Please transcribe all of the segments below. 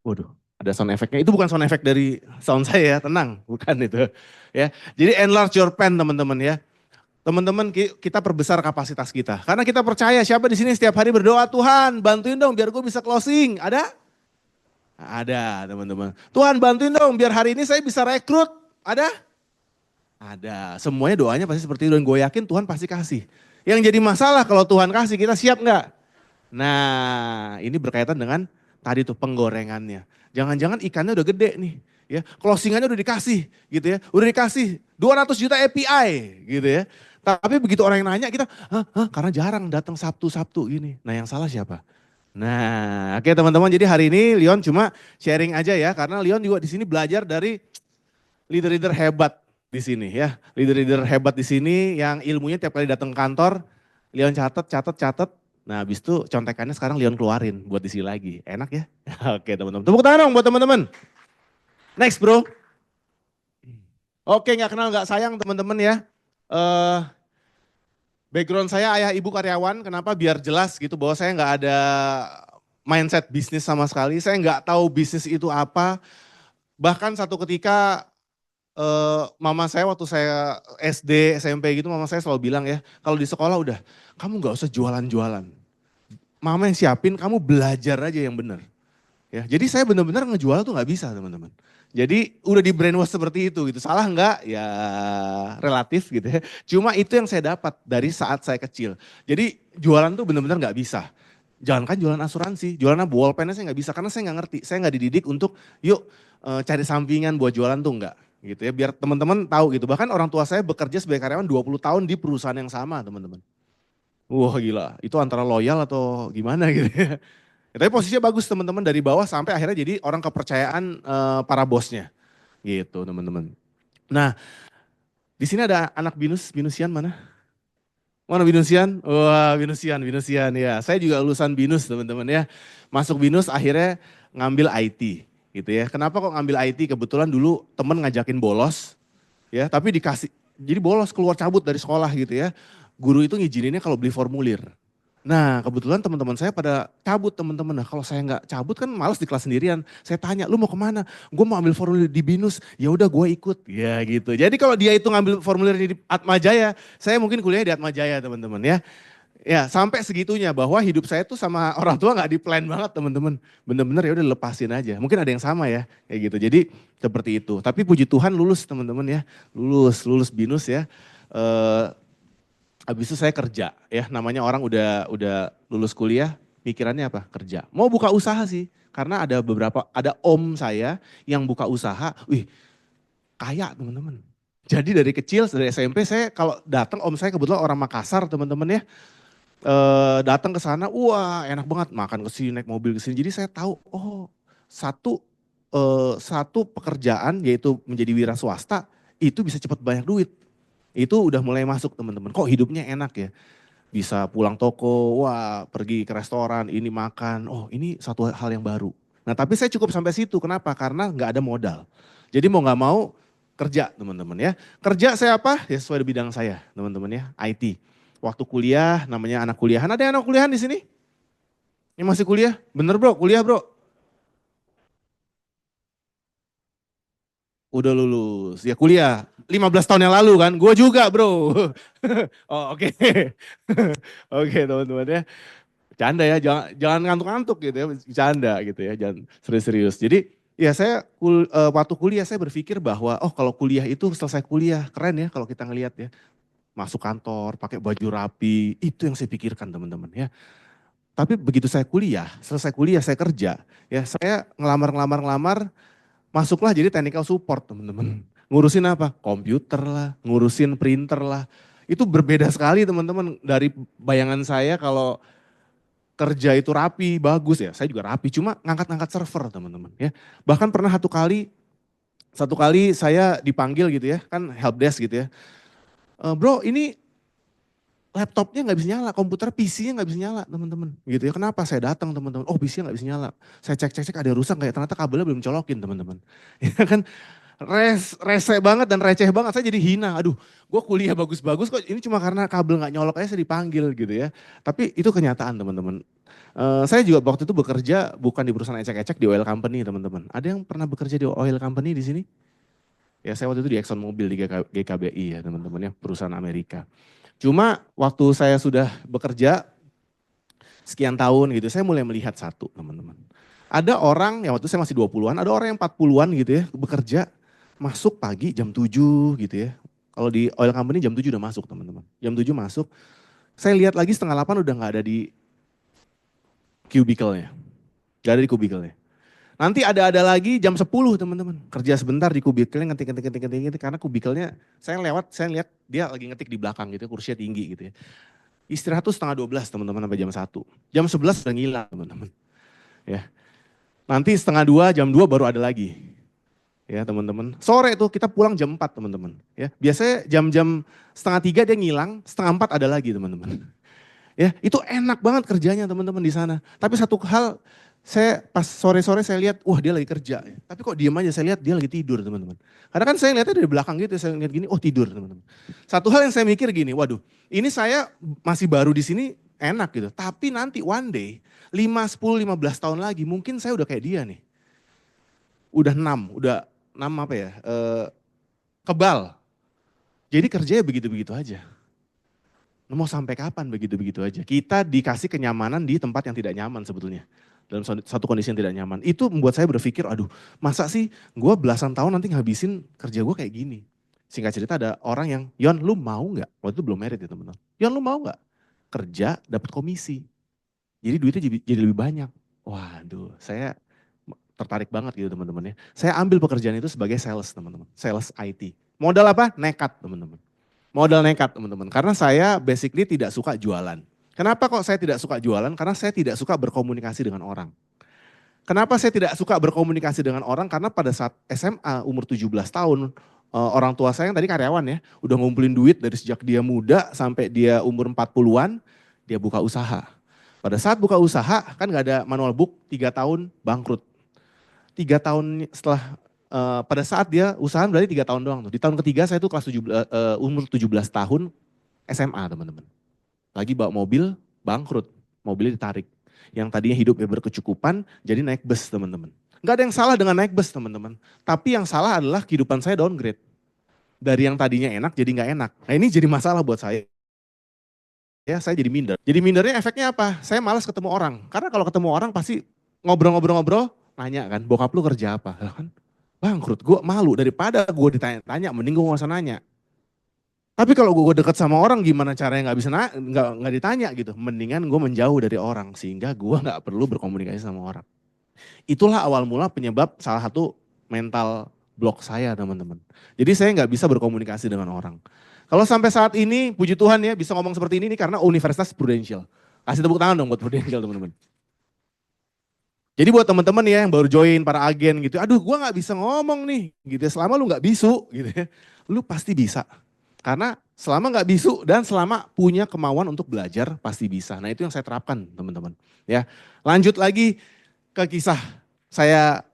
Waduh, ada sound effect-nya. Itu bukan sound effect dari sound saya ya, tenang, bukan itu. Ya, jadi enlarge your pen teman-teman ya. Teman-teman kita perbesar kapasitas kita. Karena kita percaya siapa di sini setiap hari berdoa, Tuhan bantuin dong biar gue bisa closing. Ada? Ada teman-teman. Tuhan bantuin dong biar hari ini saya bisa rekrut. Ada? Ada. Semuanya doanya pasti seperti itu dan gue yakin Tuhan pasti kasih. Yang jadi masalah kalau Tuhan kasih kita siap nggak? Nah ini berkaitan dengan tadi tuh penggorengannya. Jangan-jangan ikannya udah gede nih. Ya, closingannya udah dikasih gitu ya. Udah dikasih 200 juta API gitu ya. Tapi begitu orang yang nanya kita, hah, hah, karena jarang datang Sabtu-Sabtu gini. Nah yang salah siapa? Nah, oke teman-teman, jadi hari ini Leon cuma sharing aja ya, karena Leon juga di sini belajar dari leader-leader hebat di sini ya. Leader-leader hebat di sini yang ilmunya tiap kali datang ke kantor, Leon catat, catat, catat. Nah, habis itu contekannya sekarang Leon keluarin buat diisi lagi. Enak ya? Oke teman-teman, tepuk tangan dong buat teman-teman. Next bro. Oke, nggak kenal nggak sayang teman-teman ya. Eh Background saya ayah ibu karyawan, kenapa biar jelas gitu bahwa saya nggak ada mindset bisnis sama sekali. Saya nggak tahu bisnis itu apa. Bahkan satu ketika mama saya waktu saya SD, SMP gitu, mama saya selalu bilang ya, kalau di sekolah udah, kamu nggak usah jualan-jualan. Mama yang siapin, kamu belajar aja yang benar. Ya, jadi saya benar-benar ngejual tuh nggak bisa teman-teman. Jadi udah di brainwash seperti itu gitu. Salah nggak? Ya relatif gitu ya. Cuma itu yang saya dapat dari saat saya kecil. Jadi jualan tuh benar-benar nggak bisa. Jangankan jualan asuransi, jualan bolpen saya nggak bisa karena saya nggak ngerti. Saya nggak dididik untuk yuk cari sampingan buat jualan tuh nggak gitu ya. Biar teman-teman tahu gitu. Bahkan orang tua saya bekerja sebagai karyawan 20 tahun di perusahaan yang sama teman-teman. Wah gila, itu antara loyal atau gimana gitu ya. Ya, tapi posisinya bagus teman-teman dari bawah sampai akhirnya jadi orang kepercayaan para bosnya gitu teman-teman. Nah di sini ada anak binus, binusian mana? Mana binusian? Wah binusian, binusian ya. Saya juga lulusan binus teman-teman ya. Masuk binus akhirnya ngambil IT gitu ya. Kenapa kok ngambil IT? Kebetulan dulu temen ngajakin bolos ya. Tapi dikasih, jadi bolos keluar cabut dari sekolah gitu ya. Guru itu ngizininnya kalau beli formulir. Nah kebetulan teman-teman saya pada cabut teman-teman. Nah kalau saya nggak cabut kan males di kelas sendirian. Saya tanya, lu mau kemana? Gue mau ambil formulir di BINUS. Ya udah gue ikut. Ya gitu. Jadi kalau dia itu ngambil formulir di Atma Jaya, saya mungkin kuliah di Atma Jaya teman-teman ya. Ya sampai segitunya bahwa hidup saya tuh sama orang tua nggak di plan banget teman-teman. Bener-bener ya udah lepasin aja. Mungkin ada yang sama ya kayak gitu. Jadi seperti itu. Tapi puji Tuhan lulus teman-teman ya. Lulus BINUS ya. Eh, Habis itu saya kerja ya, namanya orang udah lulus kuliah, pikirannya apa? Kerja. Mau buka usaha sih, karena ada om saya yang buka usaha, wih kaya teman-teman. Jadi dari kecil, dari SMP saya kalau datang om saya kebetulan orang Makassar teman-teman ya, datang ke sana, wah enak banget makan ke sini, naik mobil ke sini. Jadi saya tahu, oh satu satu pekerjaan yaitu menjadi wira swasta itu bisa cepat banyak duit. Itu udah mulai masuk teman-teman. Kok hidupnya enak ya? Bisa pulang toko, wah pergi ke restoran, ini makan, oh ini satu hal yang baru. Nah tapi saya cukup sampai situ, kenapa? Karena nggak ada modal. Jadi mau nggak mau kerja teman-teman ya. Kerja saya apa? Ya sesuai bidang saya teman-teman ya, IT. Waktu kuliah, namanya anak kuliahan, ada yang anak kuliahan di sini? Yang masih kuliah? Bener bro, kuliah bro? Udah lulus, ya kuliah. 15 tahun yang lalu kan, gue juga bro. Oh oke, oke teman-teman ya. Bercanda ya, jangan ngantuk-ngantuk gitu ya, bercanda gitu ya, jangan serius-serius. Jadi ya saya waktu kuliah saya berpikir bahwa oh kalau kuliah itu selesai kuliah, keren ya kalau kita ngelihat ya. Masuk kantor, pakai baju rapi, itu yang saya pikirkan teman-teman ya. Tapi begitu saya kuliah, selesai kuliah saya kerja, ya saya ngelamar, masuklah jadi technical support teman-teman. Ngurusin apa? Komputer lah, ngurusin printer lah. Itu berbeda sekali teman-teman dari bayangan saya kalau kerja itu rapi, bagus ya. Saya juga rapi, cuma ngangkat-ngangkat server teman-teman ya. Bahkan pernah satu kali saya dipanggil gitu ya, kan helpdesk gitu ya. Bro ini laptopnya nggak bisa nyala, komputer PC-nya nggak bisa nyala teman-teman. Gitu ya, kenapa saya datang teman-teman, oh PC-nya nggak bisa nyala. Saya cek-cek ada rusak kayak ternyata kabelnya belum colokin teman-teman. Ya kan, Rese banget dan receh banget, saya jadi hina. Aduh, gue kuliah bagus-bagus kok ini cuma karena kabel nggak nyolok aja saya dipanggil gitu ya. Tapi itu kenyataan teman-teman. Saya juga waktu itu bekerja bukan di perusahaan ecek-ecek di oil company teman-teman. Ada yang pernah bekerja di oil company di sini? Ya saya waktu itu di Exxon Mobil di GKBI ya teman-teman ya, perusahaan Amerika. Cuma waktu saya sudah bekerja sekian tahun gitu, saya mulai melihat satu teman-teman. Ada orang, yang waktu saya masih 20-an, ada orang yang 40-an gitu ya, bekerja, masuk pagi jam 7 gitu ya. Kalau di oil company jam 7 udah masuk teman-teman. Jam 7 masuk, saya lihat lagi setengah 8 udah gak ada di cubicle-nya. Gak ada di kubikelnya. Nanti ada lagi jam 10 teman-teman. Kerja sebentar di kubikelnya ngetik. Karena kubikelnya saya lewat, saya lihat dia lagi ngetik di belakang gitu, kursinya tinggi gitu ya. Istirahat tuh setengah 12 teman-teman sampai jam 1. Jam 11 udah ngilang teman-teman. Ya. Nanti setengah 2, jam 2 baru ada lagi. Ya teman-teman. Sore tuh kita pulang jam 4 teman-teman. Ya. Biasanya jam-jam setengah 3 dia ngilang, setengah 4 ada lagi teman-teman. Ya, itu enak banget kerjanya teman-teman di sana. Tapi satu hal, saya pas sore-sore saya lihat, wah dia lagi kerja. Tapi kok diam aja, saya lihat dia lagi tidur teman-teman. Karena kan saya lihatnya dari belakang gitu, saya lihat gini, oh tidur teman-teman. Satu hal yang saya mikir gini, waduh ini saya masih baru di sini enak gitu. Tapi nanti one day, 5, 10, 15 tahun lagi, mungkin saya udah kayak dia nih. Udah 6 apa ya, kebal. Jadi kerjanya begitu-begitu aja. Mau sampai kapan begitu-begitu aja? Kita dikasih kenyamanan di tempat yang tidak nyaman sebetulnya. Dalam satu kondisi yang tidak nyaman. Itu membuat saya berpikir, aduh masa sih gue belasan tahun nanti ngabisin kerja gue kayak gini. Singkat cerita ada orang yang, Yon lu mau gak? Waktu itu belum married ya teman-teman. Yon lu mau gak? Kerja dapat komisi. Jadi duitnya jadi lebih banyak. Waduh saya tertarik banget gitu teman-teman ya. Saya ambil pekerjaan itu sebagai sales teman-teman. Sales IT. Modal apa? Nekat teman-teman. Modal nekat teman-teman, karena saya basically tidak suka jualan. Kenapa kok saya tidak suka jualan? Karena saya tidak suka berkomunikasi dengan orang. Kenapa saya tidak suka berkomunikasi dengan orang? Karena pada saat SMA umur 17 tahun, orang tua saya yang tadi karyawan ya, udah ngumpulin duit dari sejak dia muda sampai dia umur 40-an, dia buka usaha. Pada saat buka usaha, kan gak ada manual book, 3 tahun bangkrut. 3 tahun setelah pada saat dia usaha berarti 3 tahun doang tuh. Di tahun ketiga saya tuh kelas 17, umur 17 tahun SMA teman-teman. Lagi bawa mobil bangkrut, mobilnya ditarik. Yang tadinya hidupnya berkecukupan jadi naik bus teman-teman. Gak ada yang salah dengan naik bus teman-teman. Tapi yang salah adalah kehidupan saya downgrade. Dari yang tadinya enak jadi gak enak. Nah ini jadi masalah buat saya. Ya saya jadi minder. Jadi mindernya efeknya apa? Saya malas ketemu orang. Karena kalau ketemu orang pasti ngobrol-ngobrol, nanya kan, bokap lu kerja apa? Kan bangkrut, gue malu daripada gue ditanya-tanya, mending gue gak usah nanya. Tapi kalau gue deket sama orang gimana caranya nggak bisa nggak ditanya gitu. Mendingan gue menjauh dari orang sehingga gue nggak perlu berkomunikasi sama orang. Itulah awal mula penyebab salah satu mental block saya teman-teman. Jadi saya nggak bisa berkomunikasi dengan orang. Kalau sampai saat ini puji Tuhan ya bisa ngomong seperti ini karena Universitas Prudential. Kasih tepuk tangan dong buat Prudential teman-teman. Jadi buat teman-teman ya yang baru join, para agen gitu, aduh gue gak bisa ngomong nih gitu ya, selama lu gak bisu gitu ya, lu pasti bisa. Karena selama gak bisu dan selama punya kemauan untuk belajar pasti bisa. Nah itu yang saya terapkan teman-teman. Ya, lanjut lagi ke kisah saya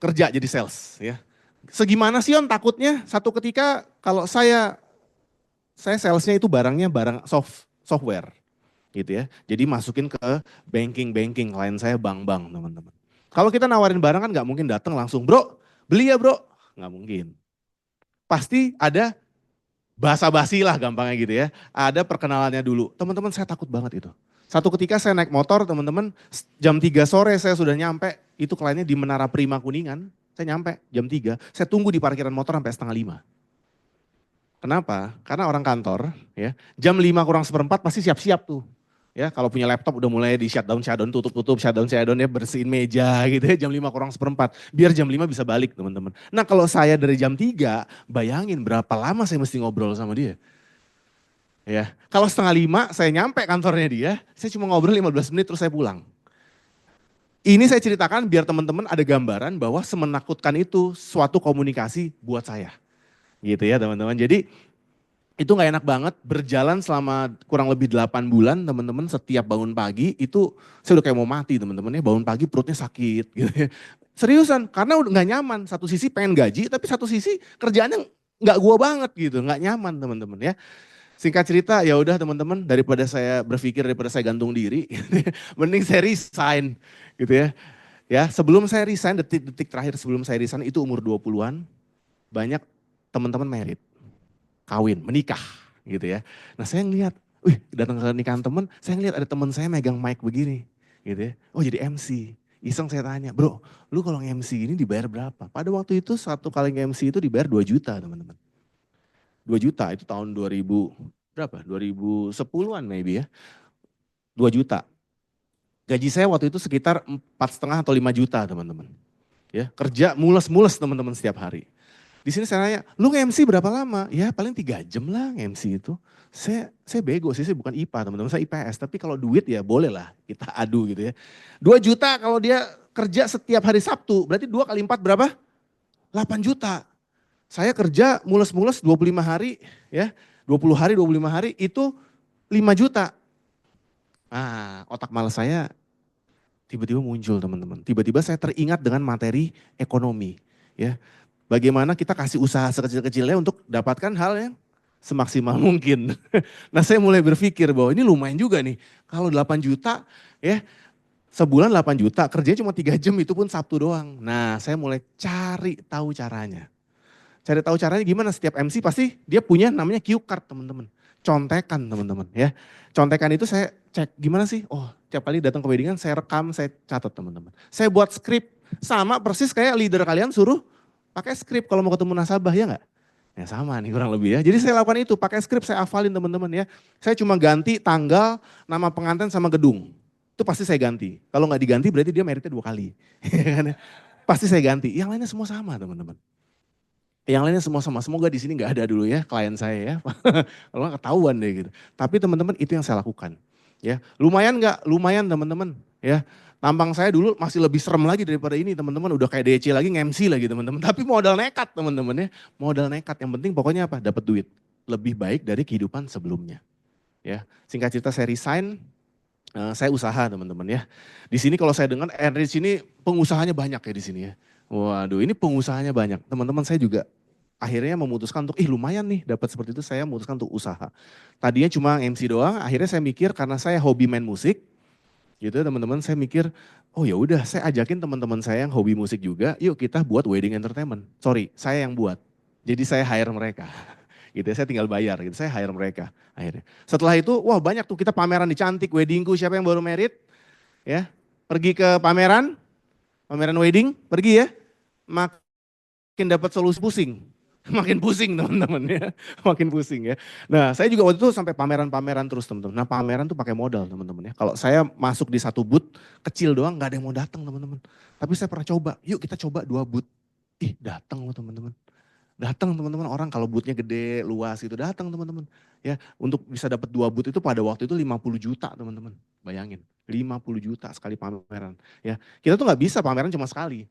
kerja jadi sales ya. Segimana sih On takutnya satu ketika kalau saya salesnya itu barangnya barang software gitu ya. Jadi masukin ke banking klien saya bank teman-teman. Kalau kita nawarin barang kan nggak mungkin datang langsung bro beli ya bro, nggak mungkin. Pasti ada basa-basi lah gampangnya gitu ya. Ada perkenalannya dulu. Teman-teman saya takut banget itu. Satu ketika saya naik motor teman-teman jam 3 sore saya sudah nyampe. Itu kliennya di Menara Prima Kuningan. Saya nyampe jam 3. Saya tunggu di parkiran motor sampai setengah 5. Kenapa? Karena orang kantor ya jam 5 kurang seperempat pasti siap-siap tuh. Ya, kalau punya laptop udah mulai di shutdown, tutup, shutdown ya bersihin meja gitu ya jam 5 kurang seperempat. Biar jam 5 bisa balik teman-teman. Nah kalau saya dari jam 3, bayangin berapa lama saya mesti ngobrol sama dia. Ya, kalau setengah 5 saya nyampe kantornya dia, saya cuma ngobrol 15 menit terus saya pulang. Ini saya ceritakan biar teman-teman ada gambaran bahwa semenakutkan itu suatu komunikasi buat saya. Gitu ya teman-teman. Jadi Itu nggak enak banget, berjalan selama kurang lebih 8 bulan teman-teman, setiap bangun pagi itu saya udah kayak mau mati teman-teman ya, bangun pagi perutnya sakit gitu ya. Seriusan, karena udah nggak nyaman, satu sisi pengen gaji tapi satu sisi kerjaannya nggak gua banget gitu, nggak nyaman teman-teman ya. Singkat cerita ya udah teman-teman, daripada saya berpikir daripada saya gantung diri, mending saya resign gitu ya. Ya, sebelum saya resign, detik-detik terakhir sebelum saya resign itu umur 20-an, banyak teman-teman merit, kawin, menikah gitu ya. Nah saya ngeliat, wih datang ke nikahan temen, saya ngeliat ada teman saya megang mic begini gitu ya. Oh jadi MC. Iseng saya tanya, bro lu kalau nge-MC ini dibayar berapa? Pada waktu itu satu kali nge-MC itu dibayar 2 juta teman-teman. 2 juta itu tahun 2000 berapa? 2010-an maybe ya. 2 juta. Gaji saya waktu itu sekitar 4,5 atau 5 juta teman-teman. Ya, kerja mules-mules teman-teman setiap hari. Di sini saya nanya, lu nge-MC berapa lama? Ya paling 3 jam lah nge-MC itu. Saya bego sih, saya bukan IPA teman-teman, saya IPS. Tapi kalau duit ya boleh lah kita adu gitu ya. 2 juta kalau dia kerja setiap hari Sabtu, berarti 2 kali 4 berapa? 8 juta. Saya kerja mules-mules 25 hari ya, 20 hari, 25 hari itu 5 juta. Ah, otak malas saya tiba-tiba muncul teman-teman. Tiba-tiba saya teringat dengan materi ekonomi. Ya, bagaimana kita kasih usaha sekecil-kecilnya untuk dapatkan hal yang semaksimal mungkin. Nah saya mulai berpikir bahwa ini lumayan juga nih. Kalau 8 juta ya, sebulan 8 juta, kerjanya cuma 3 jam itu pun Sabtu doang. Nah saya mulai cari tahu caranya. Cari tahu caranya gimana, setiap MC pasti dia punya namanya cue card teman-teman. Contekan teman-teman ya. Contekan itu saya cek gimana sih, oh tiap kali datang ke weddingan saya rekam, saya catat teman-teman. Saya buat skrip, sama persis kayak leader kalian suruh pakai skrip kalau mau ketemu nasabah ya nggak? Ya sama nih kurang lebih ya. Jadi saya lakukan itu, pakai skrip saya hafalin teman-teman ya. Saya cuma ganti tanggal, nama pengantin sama gedung. Itu pasti saya ganti. Kalau nggak diganti berarti dia meritnya 2 kali. Pasti saya ganti. Yang lainnya semua sama teman-teman. Yang lainnya semua sama. Semoga di sini nggak ada dulu ya klien saya ya. Kalau nggak ketahuan deh gitu. Tapi teman-teman itu yang saya lakukan. Ya, lumayan nggak? Lumayan teman-teman. Ya, tampang saya dulu masih lebih serem lagi daripada ini teman-teman. Udah kayak DC lagi, nge-MC lagi teman-teman. Tapi modal nekat teman-teman ya. Modal nekat. Yang penting pokoknya apa? Dapat duit. Lebih baik dari kehidupan sebelumnya. Ya, singkat cerita saya resign. Saya usaha teman-teman ya. Di sini kalau saya dengar Enrich ini pengusahanya banyak ya di sini ya. Waduh, ini pengusahanya banyak. Teman-teman saya juga akhirnya memutuskan untuk, lumayan nih dapat seperti itu, saya memutuskan untuk usaha. Tadinya cuma MC doang, akhirnya saya mikir karena saya hobi main musik, gitu ya teman-teman, saya mikir, oh ya udah saya ajakin teman-teman saya yang hobi musik juga, yuk kita buat wedding entertainment. Sorry, saya yang buat. Jadi saya hire mereka. Gitu ya, saya tinggal bayar gitu, saya hire mereka akhirnya. Setelah itu, wah banyak tuh kita pameran di Cantik, weddingku, siapa yang baru merit, ya, pergi ke pameran, pameran wedding, pergi ya, makin dapat solusi pusing. Makin pusing teman-teman ya, makin pusing ya. Nah saya juga waktu itu sampai pameran-pameran terus teman-teman. Nah pameran tuh pakai modal teman-teman ya. Kalau saya masuk di satu booth kecil doang nggak ada yang mau datang teman-teman. Tapi saya pernah coba, yuk kita coba 2 booth. Ih datang loh teman-teman. Datang teman-teman, orang kalau bootnya gede, luas gitu, datang teman-teman. Ya, untuk bisa dapat 2 boot itu pada waktu itu 50 juta teman-teman. Bayangin, 50 juta sekali pameran. Ya, kita tuh nggak bisa pameran cuma sekali.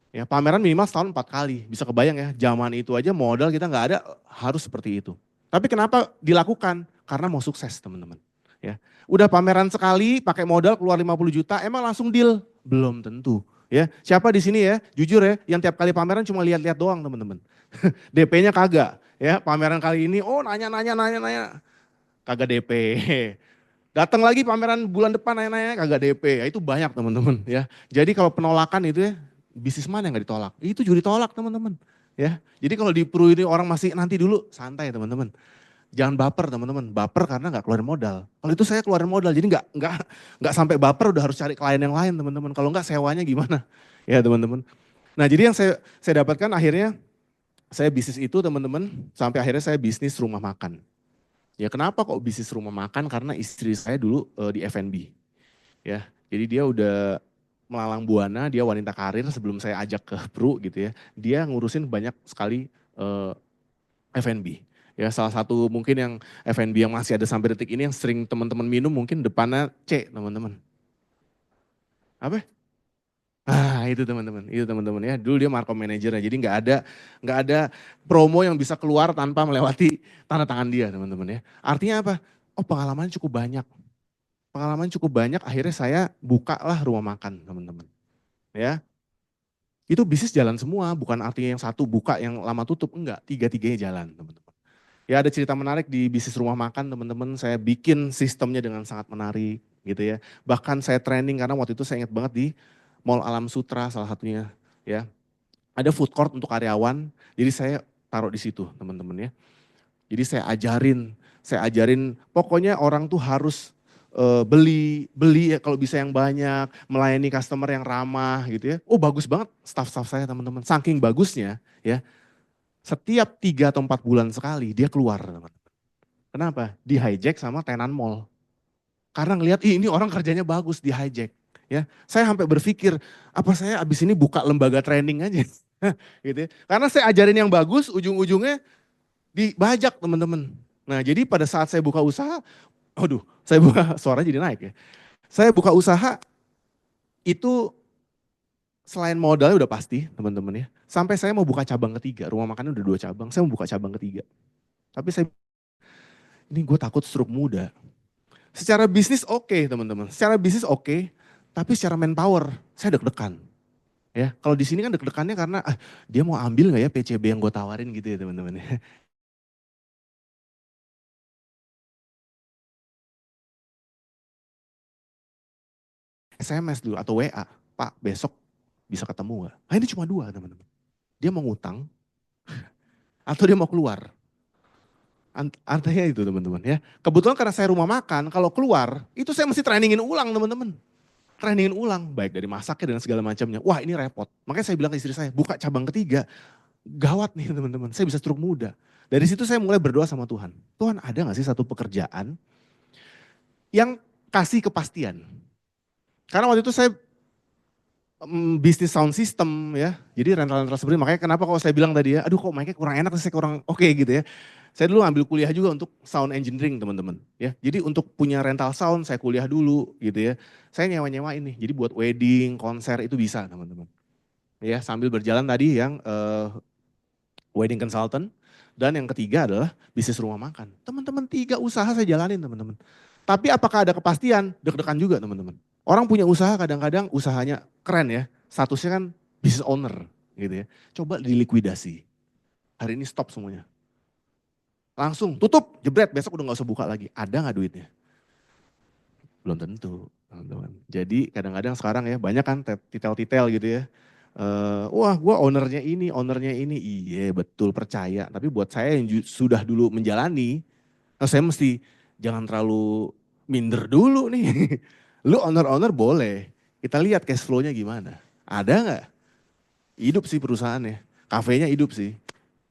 Ya, pameran minimal setahun 4 kali. Bisa kebayang ya, zaman itu aja modal kita nggak ada, harus seperti itu. Tapi kenapa dilakukan? Karena mau sukses teman-teman. Ya, udah pameran sekali, pakai modal keluar 50 juta, emang langsung deal? Belum tentu. Ya, siapa di sini ya, jujur ya, yang tiap kali pameran cuma lihat-lihat doang teman-teman. DP-nya kagak. Ya, pameran kali ini, oh nanya, kagak DP. Datang lagi pameran bulan depan nanya-nanya, kagak DP. Ya, itu banyak teman-teman ya. Jadi kalau penolakan itu ya, bisnis mana yang gak ditolak? Itu juga ditolak teman-teman. Ya, jadi kalau di Pru ini orang masih nanti dulu, santai teman-teman. Jangan baper teman-teman, baper karena nggak keluarin modal. Kalau itu saya keluarin modal, jadi nggak sampai baper udah harus cari klien yang lain teman-teman. Kalau nggak sewanya gimana? Ya teman-teman. Nah jadi yang saya dapatkan akhirnya saya bisnis itu teman-teman, sampai akhirnya saya bisnis rumah makan. Ya kenapa kok bisnis rumah makan? Karena istri saya dulu di F&B. Ya, jadi dia udah melalang buana, dia wanita karir sebelum saya ajak ke Pru gitu ya. Dia ngurusin banyak sekali F&B. Ya salah satu mungkin yang F&B yang masih ada sampai detik ini yang sering teman-teman minum mungkin depannya C teman-teman. Apa? Itu teman-teman ya. Dulu dia markom manajernya, jadi nggak ada promo yang bisa keluar tanpa melewati tanda tangan dia, teman-teman ya. Artinya apa? Oh, pengalaman cukup banyak. Pengalaman cukup banyak, akhirnya saya bukalah rumah makan, teman-teman. Ya, itu bisnis jalan semua, bukan artinya yang satu buka, yang lama tutup, enggak. Tiga-tiganya jalan, teman-teman. Ya ada cerita menarik di bisnis rumah makan, teman-teman. Saya bikin sistemnya dengan sangat menarik, gitu ya. Bahkan saya training karena waktu itu saya ingat banget di Mall Alam Sutra salah satunya, ya. Ada food court untuk karyawan, jadi saya taruh di situ, teman-teman ya. Jadi saya ajarin pokoknya orang tuh harus beli ya kalau bisa yang banyak, melayani customer yang ramah gitu ya. Oh bagus banget staff-staff saya teman-teman. Saking bagusnya ya, setiap 3 atau 4 bulan sekali dia keluar. Teman. Kenapa? Di hijack sama tenan mall. Karena ngelihat ini orang kerjanya bagus, di hijack. Ya, saya sampai berpikir apa saya abis ini buka lembaga training aja. gitu ya. Karena saya ajarin yang bagus, ujung-ujungnya dibajak teman-teman. Nah jadi pada saat saya buka usaha, aduh saya buka, suara jadi naik ya. Saya buka usaha itu selain modalnya udah pasti teman-teman ya. Sampai saya mau buka cabang ketiga, rumah makannya udah 2 cabang, saya mau buka cabang ketiga. Tapi saya, ini gue takut stroke muda. Secara bisnis oke, teman-teman, secara bisnis oke, tapi secara manpower saya deg-degan. Ya, kalau di sini kan deg-degannya karena dia mau ambil nggak ya PCB yang gue tawarin gitu ya teman-teman. SMS dulu atau WA, Pak besok bisa ketemu nggak? Nah ini cuma 2 teman-teman. Dia mau ngutang atau dia mau keluar. Artinya itu teman-teman ya. Kebetulan karena saya rumah makan, kalau keluar itu saya mesti trainingin ulang teman-teman. Trainingin ulang, baik dari masaknya dan segala macamnya. Wah ini repot. Makanya saya bilang ke istri saya, buka cabang ketiga. Gawat nih teman-teman, saya bisa stroke muda. Dari situ saya mulai berdoa sama Tuhan. Tuhan ada gak sih satu pekerjaan yang kasih kepastian? Karena waktu itu saya bisnis sound system ya. Jadi rental-rental seperti makanya kenapa kalau saya bilang tadi ya, aduh kok mic-nya kurang enak, saya kurang oke gitu ya. Saya dulu ambil kuliah juga untuk sound engineering teman-teman ya. Jadi untuk punya rental sound saya kuliah dulu gitu ya. Saya nyewa-nyewa ini. Jadi buat wedding, konser itu bisa teman-teman. Ya sambil berjalan tadi yang wedding consultant dan yang ketiga adalah bisnis rumah makan. Teman-teman 3 usaha saya jalanin teman-teman. Tapi apakah ada kepastian? Deg-degan juga teman-teman. Orang punya usaha kadang-kadang usahanya keren ya. Statusnya kan business owner gitu ya. Coba dilikuidasi. Hari ini stop semuanya. Langsung tutup, jebret, besok udah gak usah buka lagi. Ada gak duitnya? Belum tentu teman-teman. Jadi kadang-kadang sekarang ya banyak kan titel-titel gitu ya. Wah gue ownernya ini. Iya betul percaya. Tapi buat saya yang sudah dulu menjalani, saya mesti jangan terlalu minder dulu nih. Lu owner-owner boleh. Kita lihat cash flow-nya gimana. Ada nggak? Hidup sih perusahaannya. Kafenya hidup sih.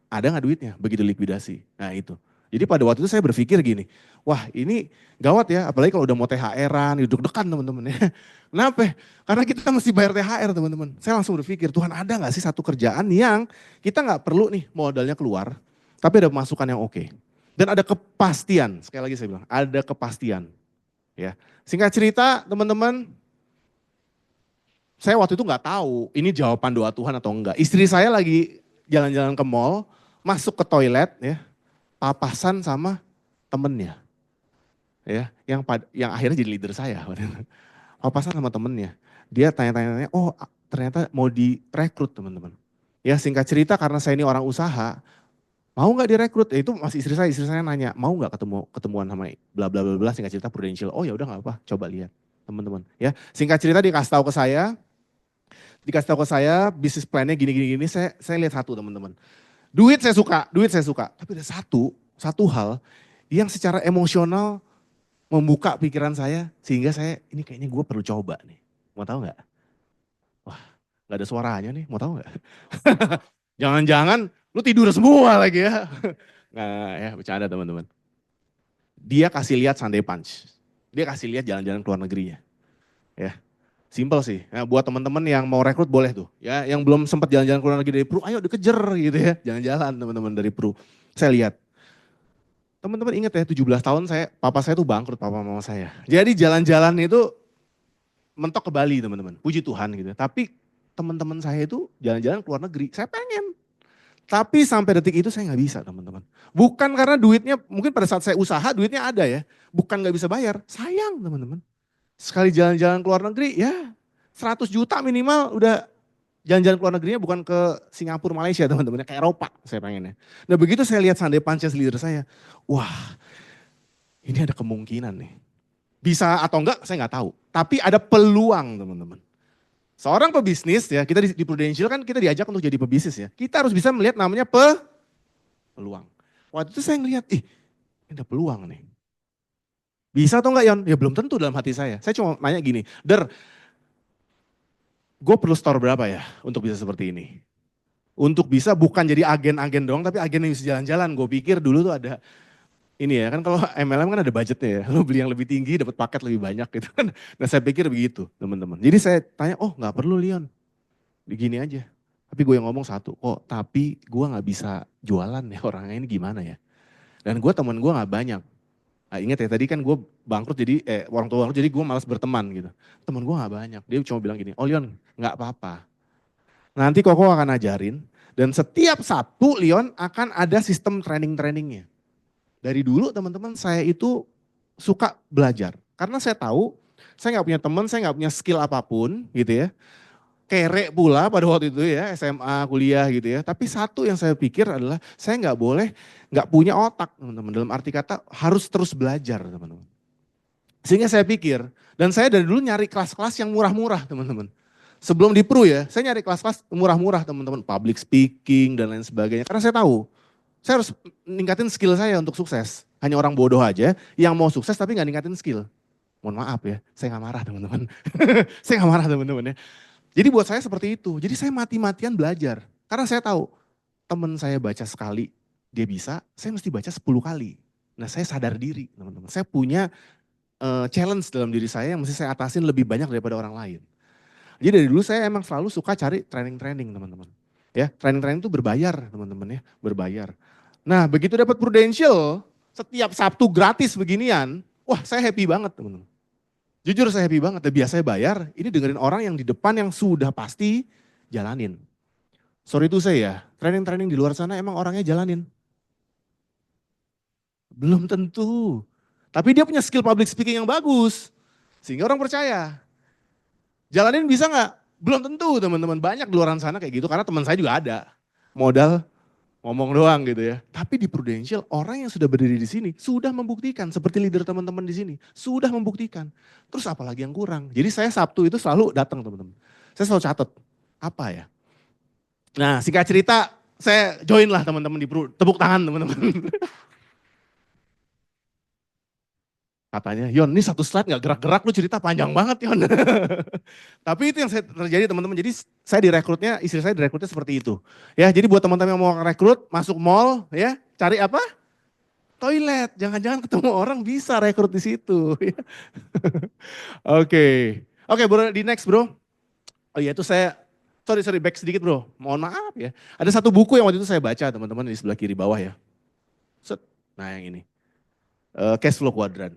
Ada nggak duitnya? Begitu likuidasi. Nah itu. Jadi pada waktu itu saya berpikir gini, wah ini gawat ya, apalagi kalau udah mau THR-an, duduk-dekan teman-teman ya. Kenapa? Karena kita mesti bayar THR teman-teman. Saya langsung berpikir, Tuhan ada nggak sih satu kerjaan yang kita nggak perlu nih modalnya keluar, tapi ada pemasukan yang oke. Dan ada kepastian, sekali lagi saya bilang, ada kepastian. Ya, singkat cerita teman-teman, saya waktu itu nggak tahu ini jawaban doa Tuhan atau enggak. Istri saya lagi jalan-jalan ke mall, masuk ke toilet ya, papasan sama temennya. Ya, yang akhirnya jadi leader saya. Papasan sama temennya. Dia tanya-tanya, oh ternyata mau direkrut teman-teman. Ya singkat cerita karena saya ini orang usaha, mau nggak direkrut? Ya, itu masih istri saya nanya, mau nggak ketemuan sama bla bla bla bla, singkat cerita Prudential. Oh ya udah nggak apa, coba lihat teman-teman. Ya singkat cerita dikasih tahu ke saya bisnis plannya gini gini gini. Saya lihat satu teman-teman. Duit saya suka. Tapi ada satu hal yang secara emosional membuka pikiran saya sehingga saya ini kayaknya gue perlu coba nih. Mau tahu nggak? Wah, nggak ada suaranya nih. Mau tahu nggak? Jangan-jangan lu tidur semua lagi ya. Nah, ya bercanda teman-teman. Dia kasih lihat Sunday Punch. Dia kasih lihat jalan-jalan ke luar negerinya. Ya, simple sih. Nah, buat teman-teman yang mau rekrut boleh tuh. Ya, yang belum sempat jalan-jalan ke luar negeri dari Pru, ayo dikejar gitu ya. Jalan-jalan teman-teman dari Pru. Saya lihat. Teman-teman ingat ya 17 tahun papa saya tuh bangkrut papa mama saya. Jadi jalan-jalan itu mentok ke Bali teman-teman. Puji Tuhan gitu. Tapi teman-teman saya itu jalan-jalan ke luar negeri. Saya pengen. Tapi sampai detik itu saya nggak bisa teman-teman. Bukan karena duitnya, mungkin pada saat saya usaha duitnya ada ya. Bukan nggak bisa bayar, sayang teman-teman. Sekali jalan-jalan ke luar negeri ya 100 juta minimal udah jalan-jalan ke luar negerinya bukan ke Singapura, Malaysia teman-teman. Ke Eropa saya pengennya. Nah begitu saya lihat Sunday Punches leader saya. Wah ini ada kemungkinan nih. Bisa atau enggak saya nggak tahu. Tapi ada peluang teman-teman. Seorang pebisnis ya, kita di Prudential kan kita diajak untuk jadi pebisnis ya. Kita harus bisa melihat namanya peluang. Waktu itu saya ngelihat, ih ini ada peluang nih. Bisa atau enggak Yon? Ya belum tentu dalam hati saya. Saya cuma nanya gini, gue perlu store berapa ya untuk bisa seperti ini? Untuk bisa bukan jadi agen-agen doang, tapi agen yang bisa jalan-jalan. Gue pikir dulu tuh ada, ini ya kan kalau MLM kan ada budgetnya ya. Lo beli yang lebih tinggi dapat paket lebih banyak gitu kan. Nah saya pikir begitu teman-teman. Jadi saya tanya, oh nggak perlu Leon. Begini aja. Tapi gue yang ngomong satu, tapi gue nggak bisa jualan ya orangnya ini gimana ya. Dan gue teman gue nggak banyak. Nah, ingat ya tadi kan gue bangkrut jadi, orang tua bangkrut jadi gue malas berteman gitu. Teman gue nggak banyak, dia cuma bilang gini, oh Leon nggak apa-apa. Nanti Koko akan ajarin dan setiap Sabtu Leon akan ada sistem training-trainingnya. Dari dulu teman-teman saya itu suka belajar. Karena saya tahu saya nggak punya teman, saya nggak punya skill apapun gitu ya. Kere pula pada waktu itu ya, SMA, kuliah gitu ya. Tapi satu yang saya pikir adalah saya nggak boleh nggak punya otak teman-teman. Dalam arti kata harus terus belajar teman-teman. Sehingga saya pikir, dan saya dari dulu nyari kelas-kelas yang murah-murah teman-teman. Sebelum di Pro ya, saya nyari kelas-kelas murah-murah teman-teman. Public speaking dan lain sebagainya. Karena saya tahu, saya harus ningkatin skill saya untuk sukses. Hanya orang bodoh aja yang mau sukses tapi nggak ningkatin skill. Mohon maaf ya, saya nggak marah teman-teman. Saya nggak marah teman-teman ya. Jadi buat saya seperti itu. Jadi saya mati-matian belajar. Karena saya tahu teman saya baca sekali, dia bisa, saya mesti baca 10 kali. Nah saya sadar diri teman-teman. Saya punya challenge dalam diri saya yang mesti saya atasin lebih banyak daripada orang lain. Jadi dari dulu saya emang selalu suka cari training-training teman-teman. Ya, training-training itu berbayar teman-teman ya, berbayar. Nah begitu dapat Prudential, setiap Sabtu gratis beginian, wah saya happy banget teman-teman. Jujur saya happy banget, biasa saya bayar, ini dengerin orang yang di depan yang sudah pasti jalanin. Sorry itu saya ya, training-training di luar sana emang orangnya jalanin. Belum tentu. Tapi dia punya skill public speaking yang bagus. Sehingga orang percaya. Jalanin bisa nggak? Belum tentu teman-teman. Banyak di luar sana kayak gitu, karena teman saya juga ada. Modal ngomong doang gitu ya. Tapi di Prudential, orang yang sudah berdiri di sini sudah membuktikan. Seperti leader teman-teman di sini, sudah membuktikan. Terus apalagi yang kurang? Jadi saya Sabtu itu selalu datang teman-teman. Saya selalu catat, apa ya? Nah singkat cerita, saya join lah teman-teman di tepuk tangan teman-teman. Katanya, Yon ini satu slide gak gerak-gerak, lu cerita panjang banget Yon. Tapi itu yang terjadi teman-teman, jadi saya direkrutnya, istri saya direkrutnya seperti itu. Ya, jadi buat teman-teman yang mau rekrut, masuk mall, ya cari apa? Toilet, jangan-jangan ketemu orang bisa rekrut di situ. Oke, oke bro, di next bro. Oh iya itu saya, sorry back sedikit bro, mohon maaf ya. Ada satu buku yang waktu itu saya baca teman-teman di sebelah kiri bawah ya. Set, nah yang ini, Cash Flow Quadrant.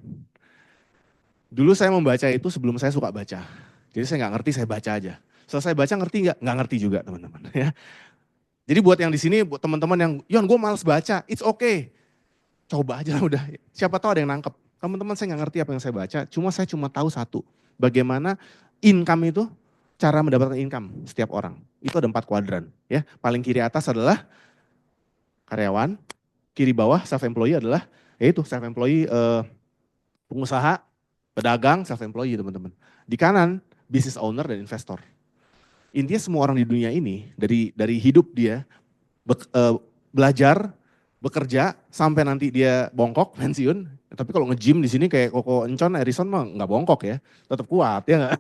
Dulu saya membaca itu sebelum saya suka baca. Jadi saya nggak ngerti, saya baca aja. Setelah saya baca ngerti nggak? Nggak ngerti juga teman-teman. Ya. Jadi buat yang di sini, buat teman-teman yang, Yon gue males baca, it's okay. Coba aja lah udah, siapa tahu ada yang nangkep. Teman-teman saya nggak ngerti apa yang saya baca, saya cuma tahu satu. Bagaimana income itu, cara mendapatkan income setiap orang. Itu ada 4 kuadran. Ya. Paling kiri atas adalah karyawan, kiri bawah self-employee adalah, yaitu self-employee pengusaha, pedagang, self-employee teman-teman. Di kanan, business owner dan investor. Intinya semua orang di dunia ini, dari hidup dia, belajar, bekerja, sampai nanti dia bongkok, pensiun. Tapi kalau nge-gym di sini kayak Koko Encon, Harrison mah nggak bongkok ya, tetap kuat ya nggak?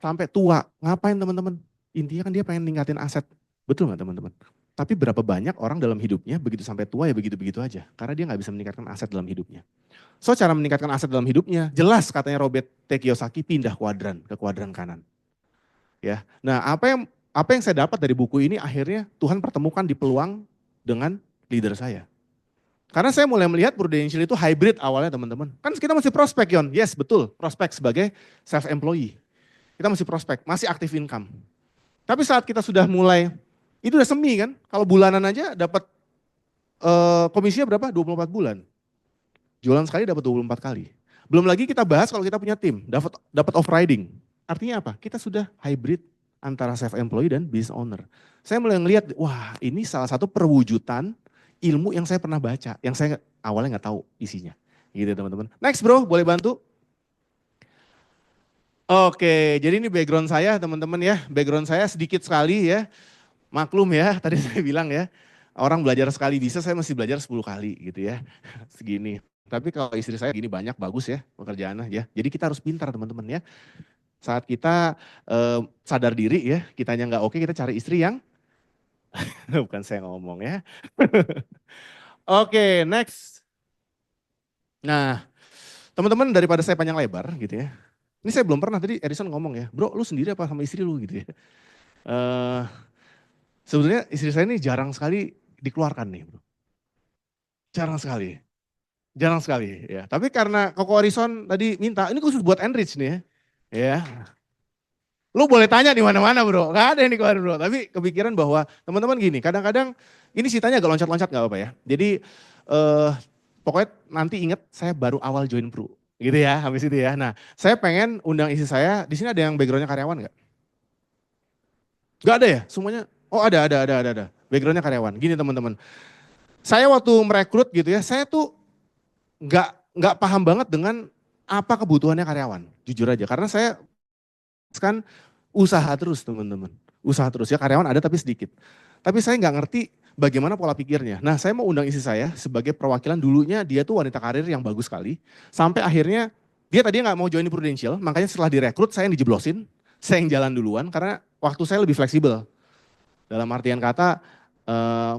Sampai tua, ngapain teman-teman? Intinya kan dia pengen ningkatin aset, betul nggak teman-teman? Tapi berapa banyak orang dalam hidupnya begitu sampai tua ya begitu-begitu aja. Karena dia nggak bisa meningkatkan aset dalam hidupnya. So cara meningkatkan aset dalam hidupnya, jelas katanya Robert T. Kiyosaki pindah ke kuadran kanan. Ya, nah apa yang saya dapat dari buku ini akhirnya Tuhan pertemukan di peluang dengan leader saya. Karena saya mulai melihat Prudential itu hybrid awalnya teman-teman. Kan kita masih prospek Yon, yes betul, prospek sebagai self-employee. kita masih prospek, masih aktif income. Tapi saat kita sudah mulai, itu udah semi kan, kalau bulanan aja dapat komisinya berapa? 24 bulan. Jualan sekali dapat 24 kali. Belum lagi kita bahas kalau kita punya tim, dapat off riding. Artinya apa? Kita sudah hybrid antara self employee dan business owner. Saya mulai ngelihat, wah ini salah satu perwujudan ilmu yang saya pernah baca, yang saya awalnya nggak tahu isinya. Gitu teman-teman. Next bro, boleh bantu? Oke, jadi ini background saya teman-teman ya. Background saya sedikit sekali ya. Maklum ya, tadi saya bilang ya. Orang belajar sekali bisa, saya mesti belajar 10 kali gitu ya. Segini. Tapi kalau istri saya gini banyak, bagus ya pekerjaannya ya. Jadi kita harus pintar teman-teman ya. Saat kita sadar diri ya, kitanya nggak oke, kita cari istri yang, bukan saya ngomong ya. Oke, next. Nah, teman-teman daripada saya panjang lebar gitu ya. Ini saya belum pernah, tadi Edison ngomong ya, bro lu sendiri apa sama istri lu gitu ya. Sebenarnya istri saya ini jarang sekali dikeluarkan nih bro. Jarang sekali. Jarang sekali ya. Tapi karena Koko Horizon tadi minta, ini khusus buat Enrich nih ya. Ya. Lu boleh tanya di mana-mana bro, gak ada yang dikeluarin bro. Tapi kepikiran bahwa teman-teman gini, kadang-kadang ini ceritanya agak loncat-loncat gak apa-apa ya. Jadi pokoknya nanti inget saya baru awal join Pro. Gitu ya, habis itu ya. Nah saya pengen undang istri saya, di sini ada yang backgroundnya karyawan gak? Gak ada ya? Semuanya? Oh ada. Backgroundnya karyawan. Gini teman-teman, saya waktu merekrut gitu ya, saya tuh nggak paham banget dengan apa kebutuhannya karyawan. Jujur aja, karena saya kan usaha terus teman-teman. Usaha terus ya, karyawan ada tapi sedikit. Tapi saya nggak ngerti bagaimana pola pikirnya. Nah saya mau undang istri saya sebagai perwakilan, dulunya dia tuh wanita karir yang bagus sekali. Sampai akhirnya dia tadinya nggak mau join Prudential, makanya setelah direkrut saya yang dijeblosin. Saya yang jalan duluan karena waktu saya lebih fleksibel. Dalam artian kata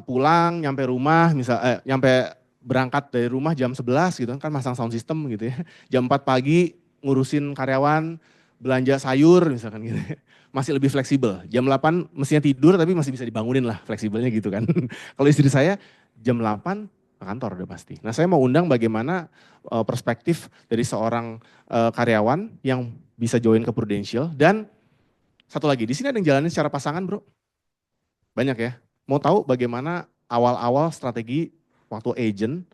pulang, nyampe rumah, nyampe berangkat dari rumah jam 11 gitu kan masang sound system gitu ya. Jam 4 pagi ngurusin karyawan, belanja sayur misalkan gitu. Masih lebih fleksibel. Jam 8 mestinya tidur tapi masih bisa dibangunin lah, fleksibelnya gitu kan. Kalau istri saya jam 8 ke kantor udah pasti. Nah saya mau undang bagaimana perspektif dari seorang karyawan yang bisa join ke Prudential. Dan satu lagi, di sini ada yang jalanin secara pasangan bro. Banyak ya. Mau tahu bagaimana awal-awal strategi waktu agent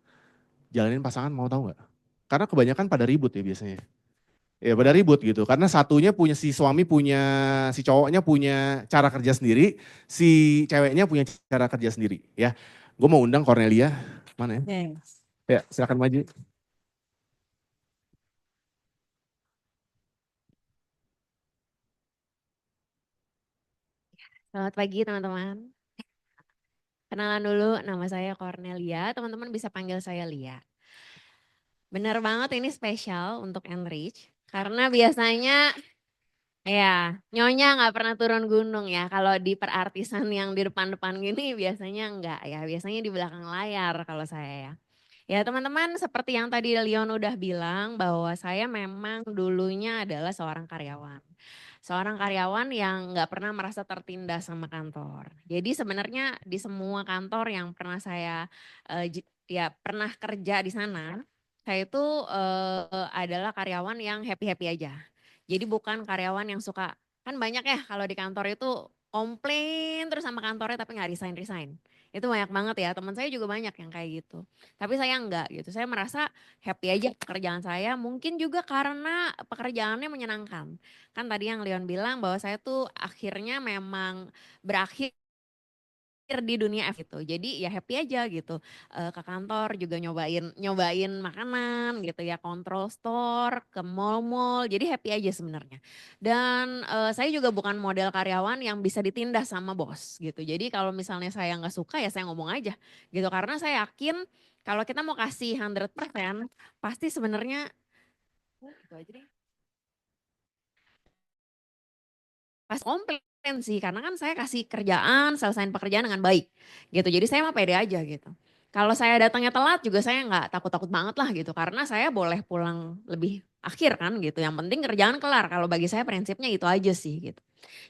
jalanin pasangan, mau tahu nggak? Karena kebanyakan pada ribut ya biasanya. Ya pada ribut gitu, karena satunya punya, si suami punya, si cowoknya punya cara kerja sendiri, si ceweknya punya cara kerja sendiri ya. Gue mau undang Cornelia, mana ya? Yes. Ya silakan maju. Selamat pagi teman-teman. Kenalan dulu, nama saya Cornelia. Teman-teman bisa panggil saya Lia. Benar banget ini spesial untuk Enrich. Karena biasanya ya nyonya nggak pernah turun gunung ya. Kalau di perartisan yang di depan-depan gini biasanya enggak ya. Biasanya di belakang layar kalau saya ya. Ya teman-teman seperti yang tadi Leon udah bilang bahwa saya memang dulunya adalah seorang karyawan. Seorang karyawan yang nggak pernah merasa tertindas sama kantor. Jadi sebenarnya di semua kantor yang pernah saya ya pernah kerja di sana, saya itu adalah karyawan yang happy-happy aja. Jadi bukan karyawan yang suka, kan banyak ya kalau di kantor itu komplain terus sama kantornya tapi nggak resign. Itu banyak banget ya, teman saya juga banyak yang kayak gitu. Tapi saya enggak gitu, saya merasa happy aja pekerjaan saya, mungkin juga karena pekerjaannya menyenangkan. Kan tadi yang Leon bilang bahwa saya tuh akhirnya memang berakhir di dunia F itu. Jadi ya happy aja gitu. Ke kantor juga nyobain nyobain makanan gitu ya, kontrol store, ke mall-mall. Jadi happy aja sebenarnya. Dan saya juga bukan model karyawan yang bisa ditindas sama bos gitu. Jadi kalau misalnya saya nggak suka ya saya ngomong aja gitu. Karena saya yakin kalau kita mau kasih 100% pasti sebenarnya gitu aja deh. Pas komplain sih, karena kan saya kasih kerjaan, selesain pekerjaan dengan baik gitu. Jadi saya mah pede aja gitu. Kalau saya datangnya telat juga saya nggak takut-takut banget lah gitu. Karena saya boleh pulang lebih akhir kan gitu. Yang penting kerjaan kelar. Kalau bagi saya prinsipnya itu aja sih gitu.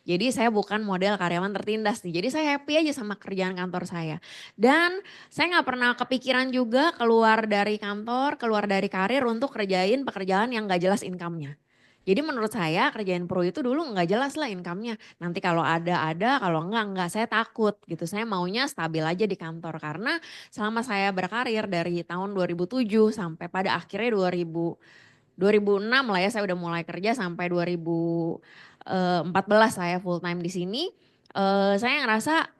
Jadi saya bukan model karyawan tertindas nih. Jadi saya happy aja sama kerjaan kantor saya. Dan saya nggak pernah kepikiran juga keluar dari kantor, keluar dari karir untuk kerjain pekerjaan yang nggak jelas income-nya. Jadi menurut saya kerjain pro itu dulu nggak jelas lah income-nya. Nanti kalau ada, kalau enggak. Saya takut gitu. Saya maunya stabil aja di kantor karena selama saya berkarir dari tahun 2007 sampai pada akhirnya 2006 lah ya saya udah mulai kerja sampai 2014 saya full time di sini. Saya ngerasa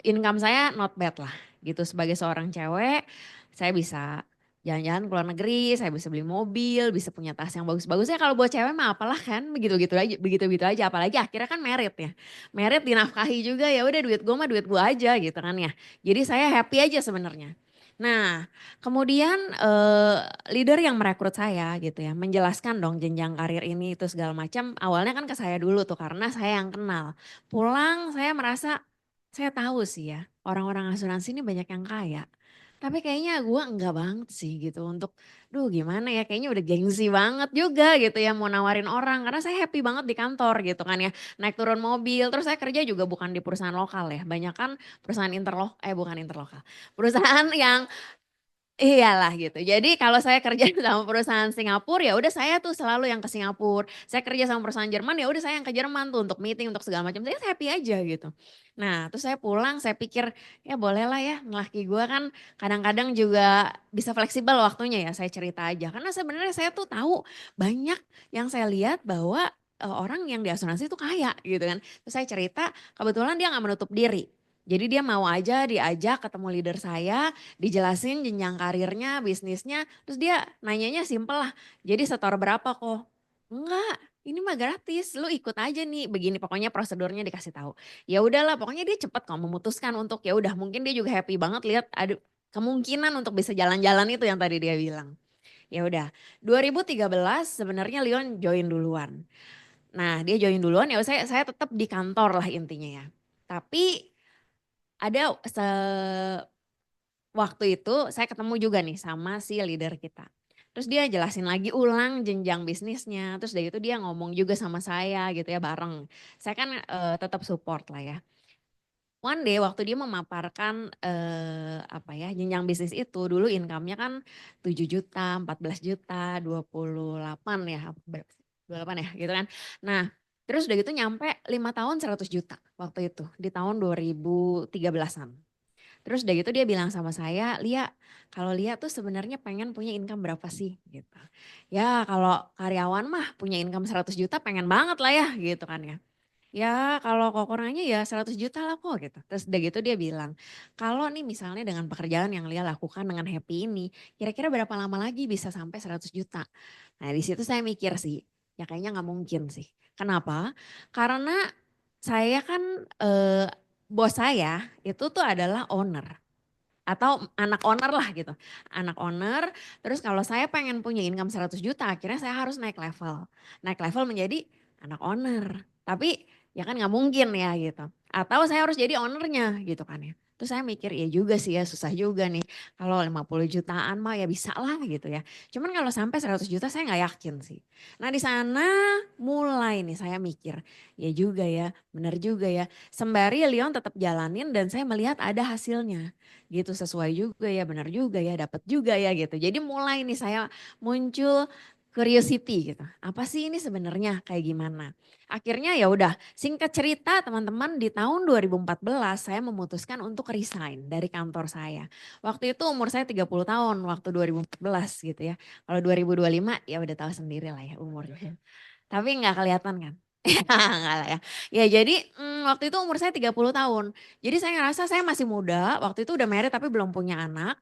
income saya not bad lah gitu sebagai seorang cewek. Saya bisa jalan-jalan ke luar negeri, saya bisa beli mobil, bisa punya tas yang bagus-bagus. Ya kalau buat cewek mah apalah kan begitu-gitu aja, begitu-gitu aja. Apalagi akhirnya kan merit ya. Merit dinafkahi juga ya udah duit gue mah duit gue aja gitu kan ya. Jadi saya happy aja sebenarnya. Nah, kemudian leader yang merekrut saya gitu ya, menjelaskan dong jenjang karir ini itu segala macam. Awalnya kan ke saya dulu tuh karena saya yang kenal. Pulang saya merasa saya tahu sih ya, orang-orang asuransi ini banyak yang kaya. Tapi kayaknya gue enggak banget sih gitu untuk, duh gimana ya kayaknya udah gengsi banget juga gitu ya mau nawarin orang. Karena saya happy banget di kantor gitu kan ya. Naik turun mobil, terus saya kerja juga bukan di perusahaan lokal ya. Banyak kan perusahaan bukan interlokal. Perusahaan yang iyalah gitu. Jadi kalau saya kerja sama perusahaan Singapura ya udah saya tuh selalu yang ke Singapura. Saya kerja sama perusahaan Jerman ya udah saya yang ke Jerman tuh untuk meeting untuk segala macam. Saya happy aja gitu. Nah, terus saya pulang saya pikir ya bolehlah ya laki gue kan kadang-kadang juga bisa fleksibel waktunya ya saya cerita aja. Karena sebenarnya saya tuh tahu banyak yang saya lihat bahwa orang yang di asuransi itu kaya gitu kan. Terus saya cerita kebetulan dia nggak menutup diri. Jadi dia mau aja diajak ketemu leader saya, dijelasin jenjang karirnya, bisnisnya, terus dia nanyanya simpel lah, "Jadi setor berapa kok?" "Enggak, ini mah gratis, lu ikut aja nih." Begini pokoknya prosedurnya dikasih tahu. Ya udahlah pokoknya dia cepet kok memutuskan untuk ya udah mungkin dia juga happy banget lihat ada kemungkinan untuk bisa jalan-jalan itu yang tadi dia bilang. Ya udah, 2013 sebenarnya Leon join duluan. Nah, dia join duluan ya saya tetap di kantor lah intinya ya. Tapi ada waktu itu saya ketemu juga nih sama si leader kita. Terus dia jelasin lagi ulang jenjang bisnisnya, terus dari itu dia ngomong juga sama saya gitu ya bareng. Saya kan tetap support lah ya. One day waktu dia memaparkan apa ya jenjang bisnis itu dulu income-nya kan 7 juta, 14 juta, 28 ya, berapa sih? 28 ya gitu kan. Nah terus udah gitu nyampe 5 tahun 100 juta waktu itu di tahun 2013-an. Terus udah gitu dia bilang sama saya, "Lia, kalau Lia tuh sebenarnya pengen punya income berapa sih?" Gitu. Ya kalau karyawan mah punya income 100 juta pengen banget lah ya gitu kan ya. Ya kalau kekurangannya ya 100 juta lah kok gitu. Terus udah gitu dia bilang, "Kalau nih misalnya dengan pekerjaan yang Lia lakukan dengan happy ini, kira-kira berapa lama lagi bisa sampai 100 juta?" Nah di situ saya mikir sih, ya kayaknya nggak mungkin sih. Kenapa? Karena saya kan bos saya itu tuh adalah owner atau anak owner lah gitu. Anak owner, terus kalau saya pengen punya income 100 juta akhirnya saya harus naik level. Naik level menjadi anak owner. Tapi ya kan nggak mungkin ya gitu. Atau saya harus jadi ownernya gitu kan ya. Terus saya mikir ya juga sih ya susah juga nih. Kalau 50 jutaan mah ya bisa lah gitu ya. Cuman kalau sampai 100 juta saya nggak yakin sih. Nah di sana mulai nih saya mikir ya juga ya benar juga ya. Sembari Leon tetap jalanin dan saya melihat ada hasilnya gitu sesuai juga ya benar juga ya dapat juga ya gitu. Jadi mulai nih saya muncul curiosity gitu. Apa sih ini sebenarnya kayak gimana? Akhirnya ya udah singkat cerita teman-teman di tahun 2014 saya memutuskan untuk resign dari kantor saya. Waktu itu umur saya 30 tahun waktu 2014 gitu ya. Kalau 2025 ya udah tahu sendiri lah ya umurnya. Tapi nggak kelihatan kan? Enggak lah ya. Ya jadi waktu itu umur saya 30 tahun. Jadi saya ngerasa saya masih muda, waktu itu udah married tapi belum punya anak.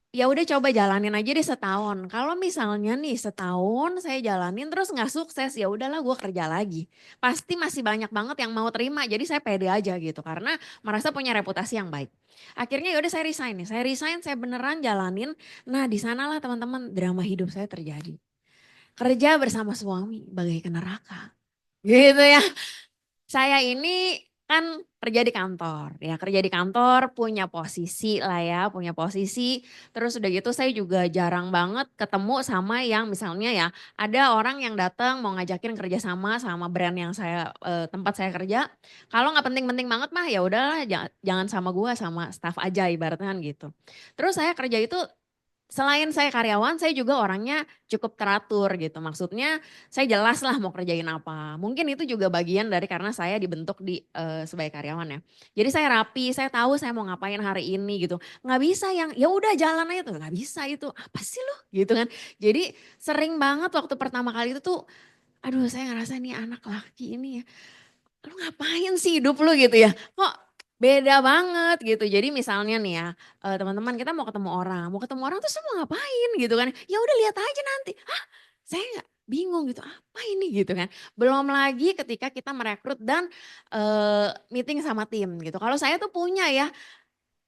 Ya udah coba jalanin aja deh setahun. Kalau misalnya nih setahun saya jalanin terus nggak sukses ya udahlah gue kerja lagi. Pasti masih banyak banget yang mau terima. Jadi saya pede aja gitu karena merasa punya reputasi yang baik. Akhirnya ya udah saya resign nih. Saya resign, saya beneran jalanin. Nah di sanalah teman-teman drama hidup saya terjadi. Kerja bersama suami bagaikan neraka. Gitu ya. Saya ini kan kerja di kantor, ya kerja di kantor punya posisi lah ya, punya posisi. Terus udah gitu saya juga jarang banget ketemu sama yang misalnya ya ada orang yang datang mau ngajakin kerja sama brand yang saya tempat saya kerja. Kalau nggak penting-penting banget mah ya udahlah jangan sama gua sama staff aja ibaratnya kan gitu. Terus saya kerja itu Selain saya karyawan, saya juga orangnya cukup teratur gitu. Maksudnya saya jelas lah mau kerjain apa. Mungkin itu juga bagian dari karena saya dibentuk sebagai karyawan ya. Jadi saya rapi, saya tahu saya mau ngapain hari ini gitu. Nggak bisa yang ya udah jalan aja tuh, nggak bisa itu. Apa sih lo gitu kan. Jadi sering banget waktu pertama kali itu tuh, aduh saya ngerasa nih anak laki ini ya, lu ngapain sih hidup lu gitu ya. Kok beda banget gitu. Jadi misalnya nih ya, teman-teman kita mau ketemu orang terus mau ngapain gitu kan. Ya udah lihat aja nanti. Hah, saya nggak bingung gitu, apa ini gitu kan. Belum lagi ketika kita merekrut dan meeting sama tim gitu. Kalau saya tuh punya ya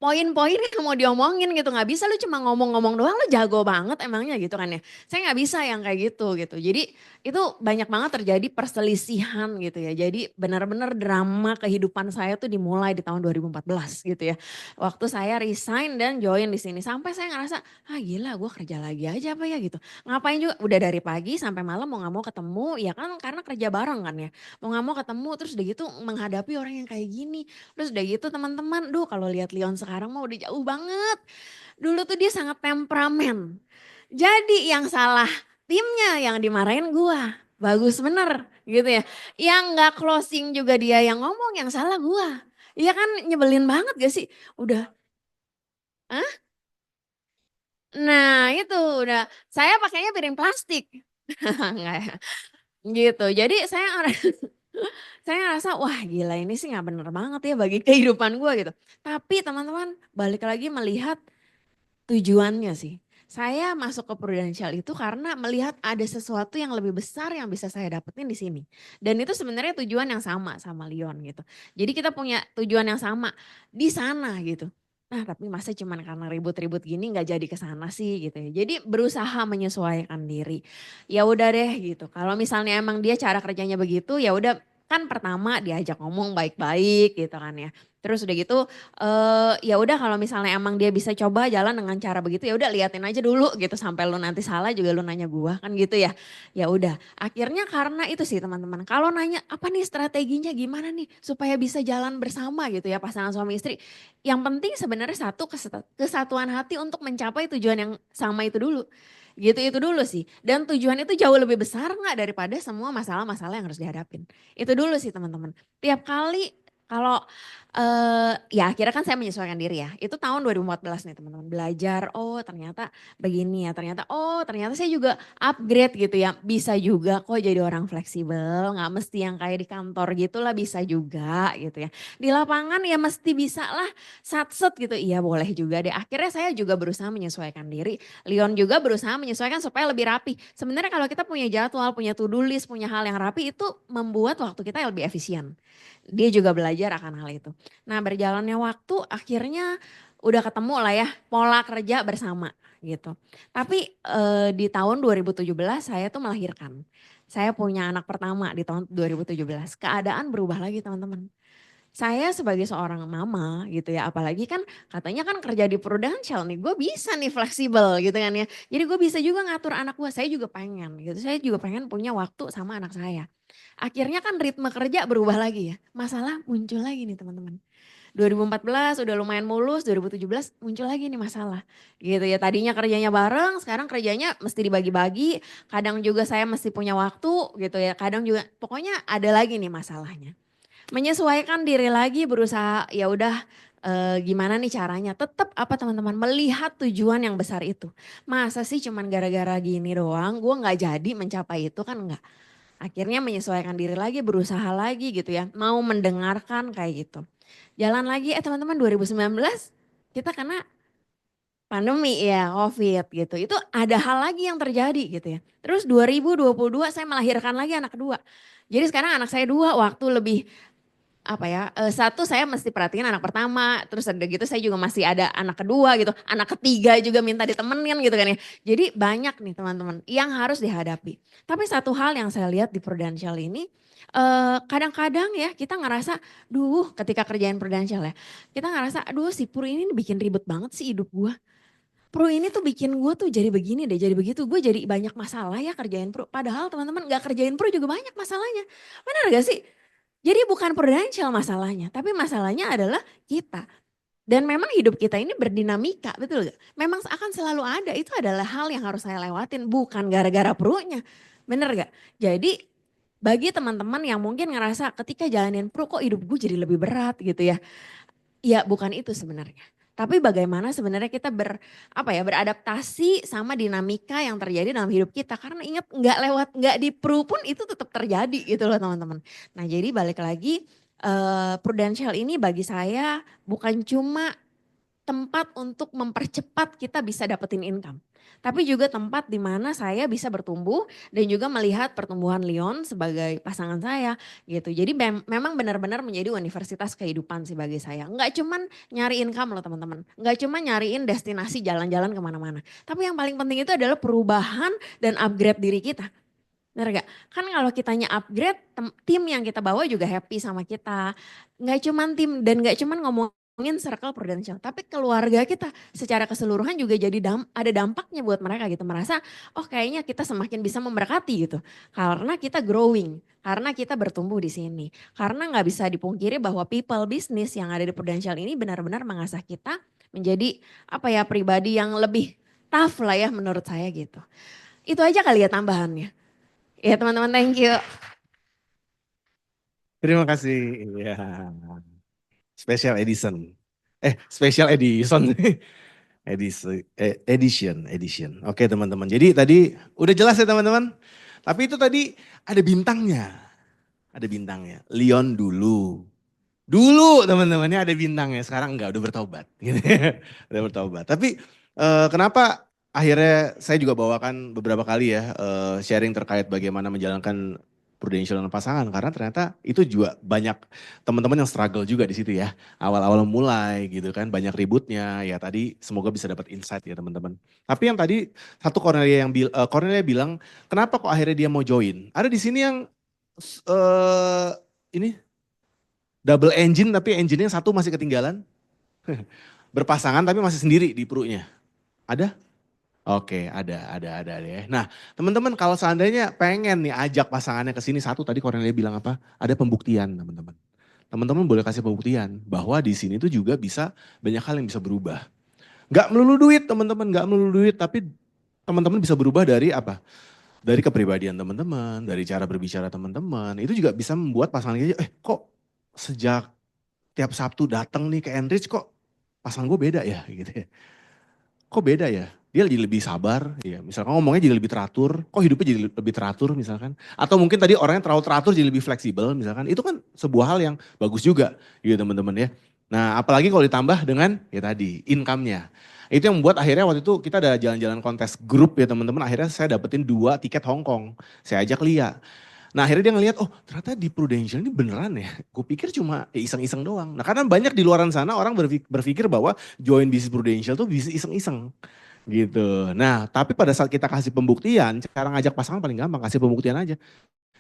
poin-poin yang mau diomongin gitu, nggak bisa lu cuma ngomong-ngomong doang, lu jago banget emangnya gitu kan ya. Saya nggak bisa yang kayak gitu. Jadi itu banyak banget terjadi perselisihan gitu ya. Jadi benar-benar drama kehidupan saya tuh dimulai di tahun 2014 gitu ya. Waktu saya resign dan join di sini. Sampai saya ngerasa, ah gila gue kerja lagi aja apa ya gitu. Ngapain juga, udah dari pagi sampai malam mau nggak mau ketemu, ya kan karena kerja bareng kan ya. Mau nggak mau ketemu terus udah gitu menghadapi orang yang kayak gini. Terus udah gitu teman-teman, duh kalau lihat Leon sekarang mah udah jauh banget. Dulu tuh dia sangat temperamen. Jadi yang salah timnya yang dimarahin gua. Bagus bener gitu ya. Yang nggak closing juga dia yang ngomong, yang salah gua. Iya kan nyebelin banget gak sih? Udah, ah? Nah itu udah, saya pakainya piring plastik. Enggak ya, gitu. Jadi saya saya ngerasa, wah gila ini sih nggak bener banget ya bagi kehidupan gue gitu. Tapi teman-teman balik lagi melihat tujuannya sih. Saya masuk ke Prudential itu karena melihat ada sesuatu yang lebih besar yang bisa saya dapetin di sini. Dan itu sebenarnya tujuan yang sama sama Leon gitu. Jadi kita punya tujuan yang sama di sana gitu. Nah tapi masa cuman karena ribut-ribut gini nggak jadi ke sana sih gitu ya. Jadi berusaha menyesuaikan diri. Ya udah deh gitu. Kalau misalnya emang dia cara kerjanya begitu ya udah, kan pertama diajak ngomong baik-baik gitu kan ya. Terus udah gitu ya udah kalau misalnya emang dia bisa coba jalan dengan cara begitu ya udah liatin aja dulu gitu sampai lu nanti salah juga lu nanya gua kan gitu ya. Ya udah akhirnya karena itu sih teman-teman, kalau nanya apa nih strateginya gimana nih supaya bisa jalan bersama gitu ya pasangan suami istri. Yang penting sebenarnya satu kesatuan hati untuk mencapai tujuan yang sama itu dulu. Gitu itu dulu sih. Dan tujuan itu jauh lebih besar nggak daripada semua masalah-masalah yang harus dihadapin. Itu dulu sih teman-teman. Tiap kali kalau ya akhirnya kan saya menyesuaikan diri ya. Itu tahun 2014 nih teman-teman. Belajar, oh ternyata begini ya. Ternyata, oh ternyata saya juga upgrade gitu ya. Bisa juga kok jadi orang fleksibel. Gak mesti yang kayak di kantor gitu lah, bisa juga gitu ya. Di lapangan ya mesti bisa lah satset gitu. Iya boleh juga deh. Akhirnya saya juga berusaha menyesuaikan diri. Leon juga berusaha menyesuaikan supaya lebih rapi. Sebenarnya kalau kita punya jadwal, punya to-do list, punya hal yang rapi itu membuat waktu kita lebih efisien. Dia juga belajar akan hal itu. Nah berjalannya waktu akhirnya udah ketemu lah ya pola kerja bersama gitu. Tapi di tahun 2017 saya tuh melahirkan. Saya punya anak pertama di tahun 2017. Keadaan berubah lagi teman-teman. Saya sebagai seorang mama gitu ya, apalagi kan katanya kan kerja di Prudential nih, gue bisa nih fleksibel gitu kan ya. Jadi gue bisa juga ngatur anak gue, saya juga pengen gitu. Saya juga pengen punya waktu sama anak saya. Akhirnya kan ritme kerja berubah lagi ya. Masalah muncul lagi nih teman-teman. 2014 udah lumayan mulus, 2017 muncul lagi nih masalah. Gitu ya, tadinya kerjanya bareng, sekarang kerjanya mesti dibagi-bagi. Kadang juga saya mesti punya waktu gitu ya, kadang juga pokoknya ada lagi nih masalahnya. Menyesuaikan diri lagi berusaha ya udah gimana nih caranya. Tetap apa teman-teman melihat tujuan yang besar itu. Masa sih cuman gara-gara gini doang gue nggak jadi mencapai itu kan enggak. Akhirnya menyesuaikan diri lagi, berusaha lagi gitu ya. Mau mendengarkan kayak gitu. Jalan lagi teman-teman 2019 kita kena pandemi ya, Covid gitu. Itu ada hal lagi yang terjadi gitu ya. Terus 2022 saya melahirkan lagi anak kedua. Jadi sekarang anak saya dua, waktu lebih apa ya, satu saya mesti perhatiin anak pertama, terus ada gitu saya juga masih ada anak kedua gitu, anak ketiga juga minta ditemenin gitu kan ya. Jadi banyak nih teman-teman yang harus dihadapi. Tapi satu hal yang saya lihat di Prudential ini, kadang-kadang ya kita ngerasa, duh ketika kerjain Prudential ya, kita ngerasa aduh si Pru ini bikin ribet banget sih hidup gua. Pru ini tuh bikin gue tuh jadi begini deh, jadi begitu. Gue jadi banyak masalah ya kerjain Pru. Padahal teman-teman gak kerjain Pru juga banyak masalahnya. Benar gak sih? Jadi bukan Prudential masalahnya, tapi masalahnya adalah kita. Dan memang hidup kita ini berdinamika, betul gak? Memang akan selalu ada, itu adalah hal yang harus saya lewatin, bukan gara-gara pro-nya. Bener gak? Jadi bagi teman-teman yang mungkin ngerasa ketika jalanin pro kok hidup gue jadi lebih berat gitu ya. Ya bukan itu sebenarnya. Tapi bagaimana sebenarnya kita beradaptasi sama dinamika yang terjadi dalam hidup kita. Karena ingat nggak di pro pun itu tetap terjadi gitu loh teman-teman. Nah jadi balik lagi Prudential ini bagi saya bukan cuma tempat untuk mempercepat kita bisa dapetin income. Tapi juga tempat di mana saya bisa bertumbuh dan juga melihat pertumbuhan Leon sebagai pasangan saya gitu. Jadi memang benar-benar menjadi universitas kehidupan sih bagi saya. Enggak cuman nyari income loh teman-teman. Enggak cuma nyariin destinasi jalan-jalan kemana-mana. Tapi yang paling penting itu adalah perubahan dan upgrade diri kita. Benar gak? Kan kalau kitanya upgrade, tim yang kita bawa juga happy sama kita. Nggak cuman tim dan nggak cuman ngomongin circle Prudential, tapi keluarga kita secara keseluruhan juga jadi ada dampaknya buat mereka gitu. Merasa, oh kayaknya kita semakin bisa memberkati gitu. Karena kita growing, karena kita bertumbuh di sini. Karena nggak bisa dipungkiri bahwa people business yang ada di Prudential ini benar-benar mengasah kita menjadi pribadi yang lebih tough lah ya menurut saya gitu. Itu aja kali ya tambahannya. Ya teman-teman, thank you. Terima kasih. Ya. Special edition. Special edition. Edition. Oke teman-teman. Jadi tadi udah jelas ya teman-teman. Tapi itu tadi ada bintangnya. Ada bintangnya. Leon dulu. Dulu teman-temannya ada bintangnya. Sekarang enggak, udah bertobat. Udah bertobat. Tapi kenapa akhirnya saya juga bawakan beberapa kali ya sharing terkait bagaimana menjalankan Prudential dan pasangan. Karena ternyata itu juga banyak teman-teman yang struggle juga di situ ya. Awal-awal mulai gitu kan, banyak ributnya. Ya tadi semoga bisa dapat insight ya teman-teman. Tapi yang tadi satu Cornelia bilang, kenapa kok akhirnya dia mau join? Ada di sini yang ini double engine tapi engine-nya satu masih ketinggalan. Berpasangan tapi masih sendiri di perutnya. Ada? Oke, ada ya. Nah, teman-teman kalau seandainya pengen nih ajak pasangannya ke sini satu tadi Cornelia bilang apa? Ada pembuktian, teman-teman. Teman-teman boleh kasih pembuktian bahwa di sini tuh juga bisa banyak hal yang bisa berubah. Gak melulu duit, teman-teman, gak melulu duit, tapi teman-teman bisa berubah dari apa? Dari kepribadian teman-teman, dari cara berbicara teman-teman. Itu juga bisa membuat pasangan kita, kok sejak tiap Sabtu datang nih ke Enrich kok pasangan gue beda ya gitu ya. Kok beda ya? Dia jadi lebih sabar, ya misalkan ngomongnya jadi lebih teratur, kok hidupnya jadi lebih teratur misalkan. Atau mungkin tadi orangnya terlalu teratur jadi lebih fleksibel misalkan. Itu kan sebuah hal yang bagus juga gitu teman-teman ya. Nah apalagi kalau ditambah dengan ya tadi income-nya. Itu yang membuat akhirnya waktu itu kita ada jalan-jalan kontes grup ya teman-teman. Akhirnya saya dapetin 2 tiket Hong Kong. Saya ajak Lia. Nah akhirnya dia ngelihat, oh ternyata di Prudential ini beneran ya. Gue pikir cuma iseng-iseng doang. Nah karena banyak di luaran sana orang berpikir bahwa join bisnis Prudential tuh bisa iseng-iseng gitu. Nah tapi pada saat kita kasih pembuktian, cara ngajak pasangan paling gampang, kasih pembuktian aja.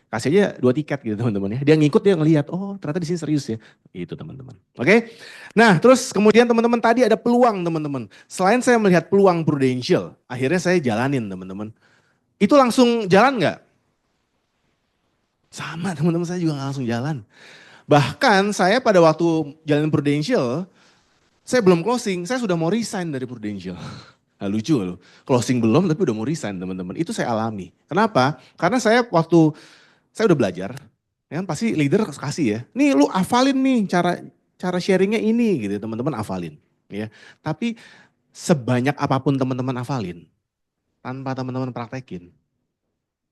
Kasih aja 2 tiket gitu teman-teman ya. Dia ngikut, dia ngelihat, oh ternyata di sini serius ya. Itu teman-teman. Oke. Nah terus kemudian teman-teman tadi ada peluang teman-teman. Selain saya melihat peluang Prudential, akhirnya saya jalanin teman-teman. Itu langsung jalan nggak? Sama teman-teman, saya juga gak langsung jalan. Bahkan saya pada waktu jalan Prudential, saya belum closing, saya sudah mau resign dari Prudential. Nah, lucu loh, closing belum tapi udah mau resign teman-teman. Itu saya alami. Kenapa? Karena saya udah belajar, ya kan pasti leader kasih ya. Nih lu hafalin nih cara sharingnya ini gitu teman-teman hafalin. Ya. Tapi sebanyak apapun teman-teman hafalin, tanpa teman-teman praktekin,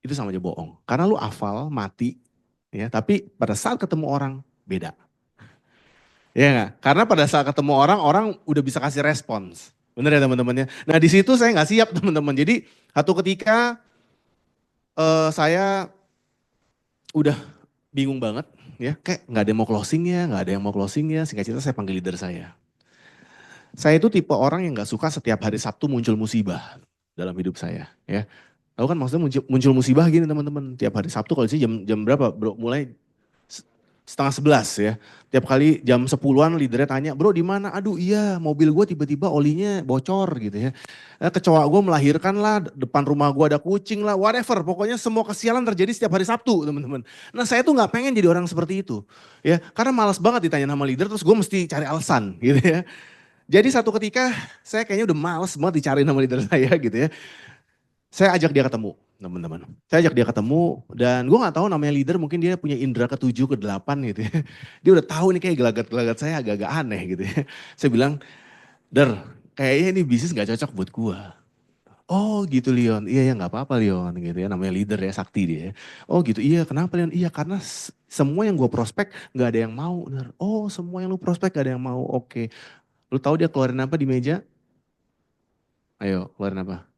itu sama aja bohong. Karena lu hafal, mati, ya. Tapi pada saat ketemu orang, beda. Ya gak? Karena pada saat ketemu orang, orang udah bisa kasih respons. Bener ya teman-temannya. Nah di situ saya nggak siap teman-teman. Jadi satu ketika saya udah bingung banget, ya kayak nggak ada yang mau closing ya, nggak ada yang mau closing ya. Singkat cerita saya panggil leader saya. Saya itu tipe orang yang nggak suka setiap hari Sabtu muncul musibah dalam hidup saya, ya. Tahu kan maksudnya muncul musibah gini teman-teman. Tiap hari Sabtu kalau di sini jam berapa bro? Mulai setengah 11 ya. Tiap kali jam 10-an leadernya tanya, bro di mana? Aduh iya mobil gue tiba-tiba olinya bocor gitu ya. Kecoa gue melahirkan lah, depan rumah gue ada kucing lah, whatever. Pokoknya semua kesialan terjadi setiap hari Sabtu teman-teman. Nah saya tuh gak pengen jadi orang seperti itu. Ya, karena malas banget ditanya nama leader terus gue mesti cari alasan gitu ya. Jadi satu ketika saya kayaknya udah males banget dicari nama leader saya gitu ya. Saya ajak dia ketemu teman-teman. Saya ajak dia ketemu dan gue gak tahu namanya leader mungkin dia punya indera ke-7, ke-8 gitu ya. Dia udah tahu nih kayak gelagat-gelagat saya agak-agak aneh gitu ya. Saya bilang, Der, kayaknya ini bisnis gak cocok buat gue. Oh gitu Leon, iya ya nggak apa-apa Leon gitu ya, namanya leader ya, sakti dia ya. Oh gitu, iya kenapa Leon? Iya karena semua yang gue prospek nggak ada yang mau. Der. Oh semua yang lu prospek gak ada yang mau, oke. Lu tahu dia keluarin apa di meja? Ayo keluarin apa?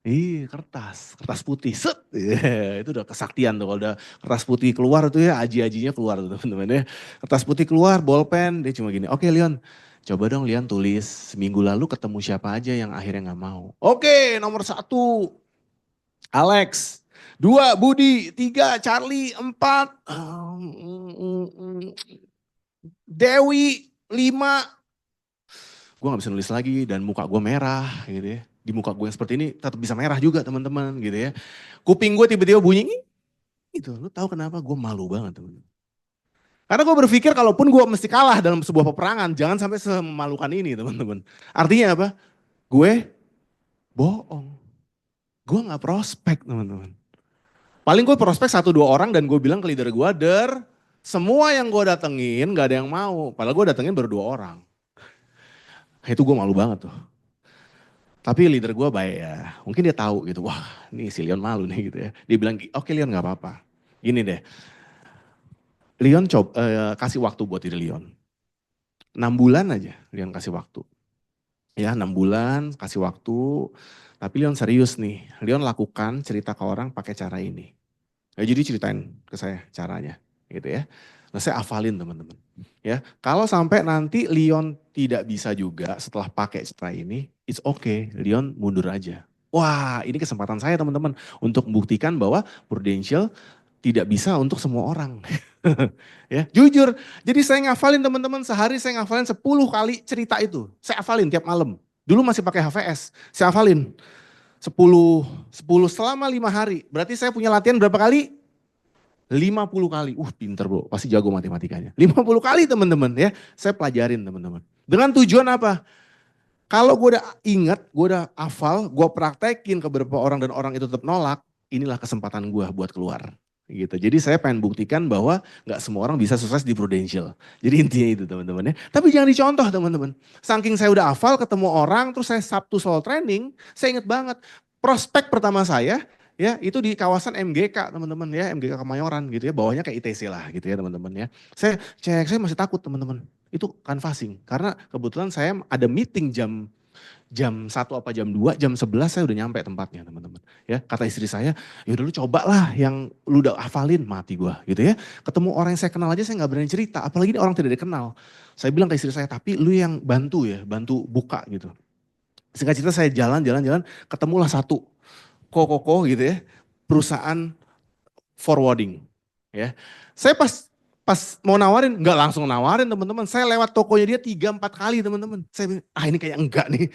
Iya kertas putih, set. Itu udah kesaktian tuh kalau udah kertas putih keluar tuh ya aji-ajinya keluar tuh teman-teman ya. Kertas putih keluar, bolpen, dia cuma gini, oke Leon coba dong Leon tulis seminggu lalu ketemu siapa aja yang akhirnya gak mau. Oke nomor 1 Alex, 2 Budi, 3 Charlie, 4 Dewi, 5 gue gak bisa nulis lagi dan muka gue merah gitu ya. Di muka gue yang seperti ini tetap bisa merah juga teman-teman gitu ya. Kuping gue tiba-tiba bunyi gitu. Lu tahu kenapa? Gue malu banget teman-teman. Karena gue berpikir kalaupun gue mesti kalah dalam sebuah peperangan, jangan sampai sememalukan ini teman-teman. Artinya apa? Gue bohong. Gue gak prospek teman-teman. Paling gue prospek 1-2 orang dan gue bilang ke leader gue, Der, semua yang gue datengin gak ada yang mau. Padahal gue datengin baru 2 orang. Itu gue malu banget tuh. Tapi leader gue baik ya, mungkin dia tahu gitu, wah ini si Leon malu nih gitu ya. Dia bilang, oke Leon gak apa-apa. Gini deh, Leon kasih waktu buat diri Leon. 6 bulan aja Leon kasih waktu. Ya 6 bulan kasih waktu, tapi Leon serius nih. Leon lakukan cerita ke orang pakai cara ini. Ya, jadi ceritain ke saya caranya gitu ya. Nah saya hafalin teman-teman. Ya, kalau sampai nanti Leon tidak bisa juga setelah pakai cara ini, it's okay, Leon mundur aja. Wah ini kesempatan saya teman-teman untuk membuktikan bahwa Prudential tidak bisa untuk semua orang. Ya, jujur. Jadi saya ngafalin teman-teman, sehari saya ngafalin 10 kali cerita itu. Saya hafalin tiap malam. Dulu masih pakai HVS, saya hafalin 10 selama 5 hari. Berarti saya punya latihan berapa kali? 50 kali. Pinter bro, pasti jago matematikanya. 50 kali teman-teman ya, saya pelajarin teman-teman. Dengan tujuan apa? Kalau gue udah ingat, gue udah hafal, gue praktekin ke beberapa orang dan orang itu tetap nolak, inilah kesempatan gue buat keluar. Gitu. Jadi saya pengen buktikan bahwa gak semua orang bisa sukses di Prudential. Jadi intinya itu teman-teman ya. Tapi jangan dicontoh teman-teman. Saking saya udah hafal ketemu orang, terus saya Sabtu soal training, saya ingat banget. Prospek pertama saya ya itu di kawasan MGK teman-teman ya, MGK Kemayoran gitu ya, bawahnya kayak ITC lah gitu ya teman-teman ya. Saya cek, saya masih takut teman-teman. Itu canvassing karena kebetulan saya ada meeting jam 1 apa jam 11 saya udah nyampe tempatnya teman-teman. Ya, kata istri saya, ya udah lu cobalah yang lu udah hafalin, mati gua gitu ya. Ketemu orang yang saya kenal aja saya nggak berani cerita, apalagi ini orang tidak dikenal. Saya bilang ke istri saya, tapi lu yang bantu ya, bantu buka gitu. Singkat cerita saya jalan, ketemulah satu koko gitu ya, perusahaan forwarding ya. Saya pas mau nawarin, nggak langsung nawarin teman-teman. Saya lewat tokonya dia 3-4 kali teman-teman. Saya bilang, ini kayak enggak nih.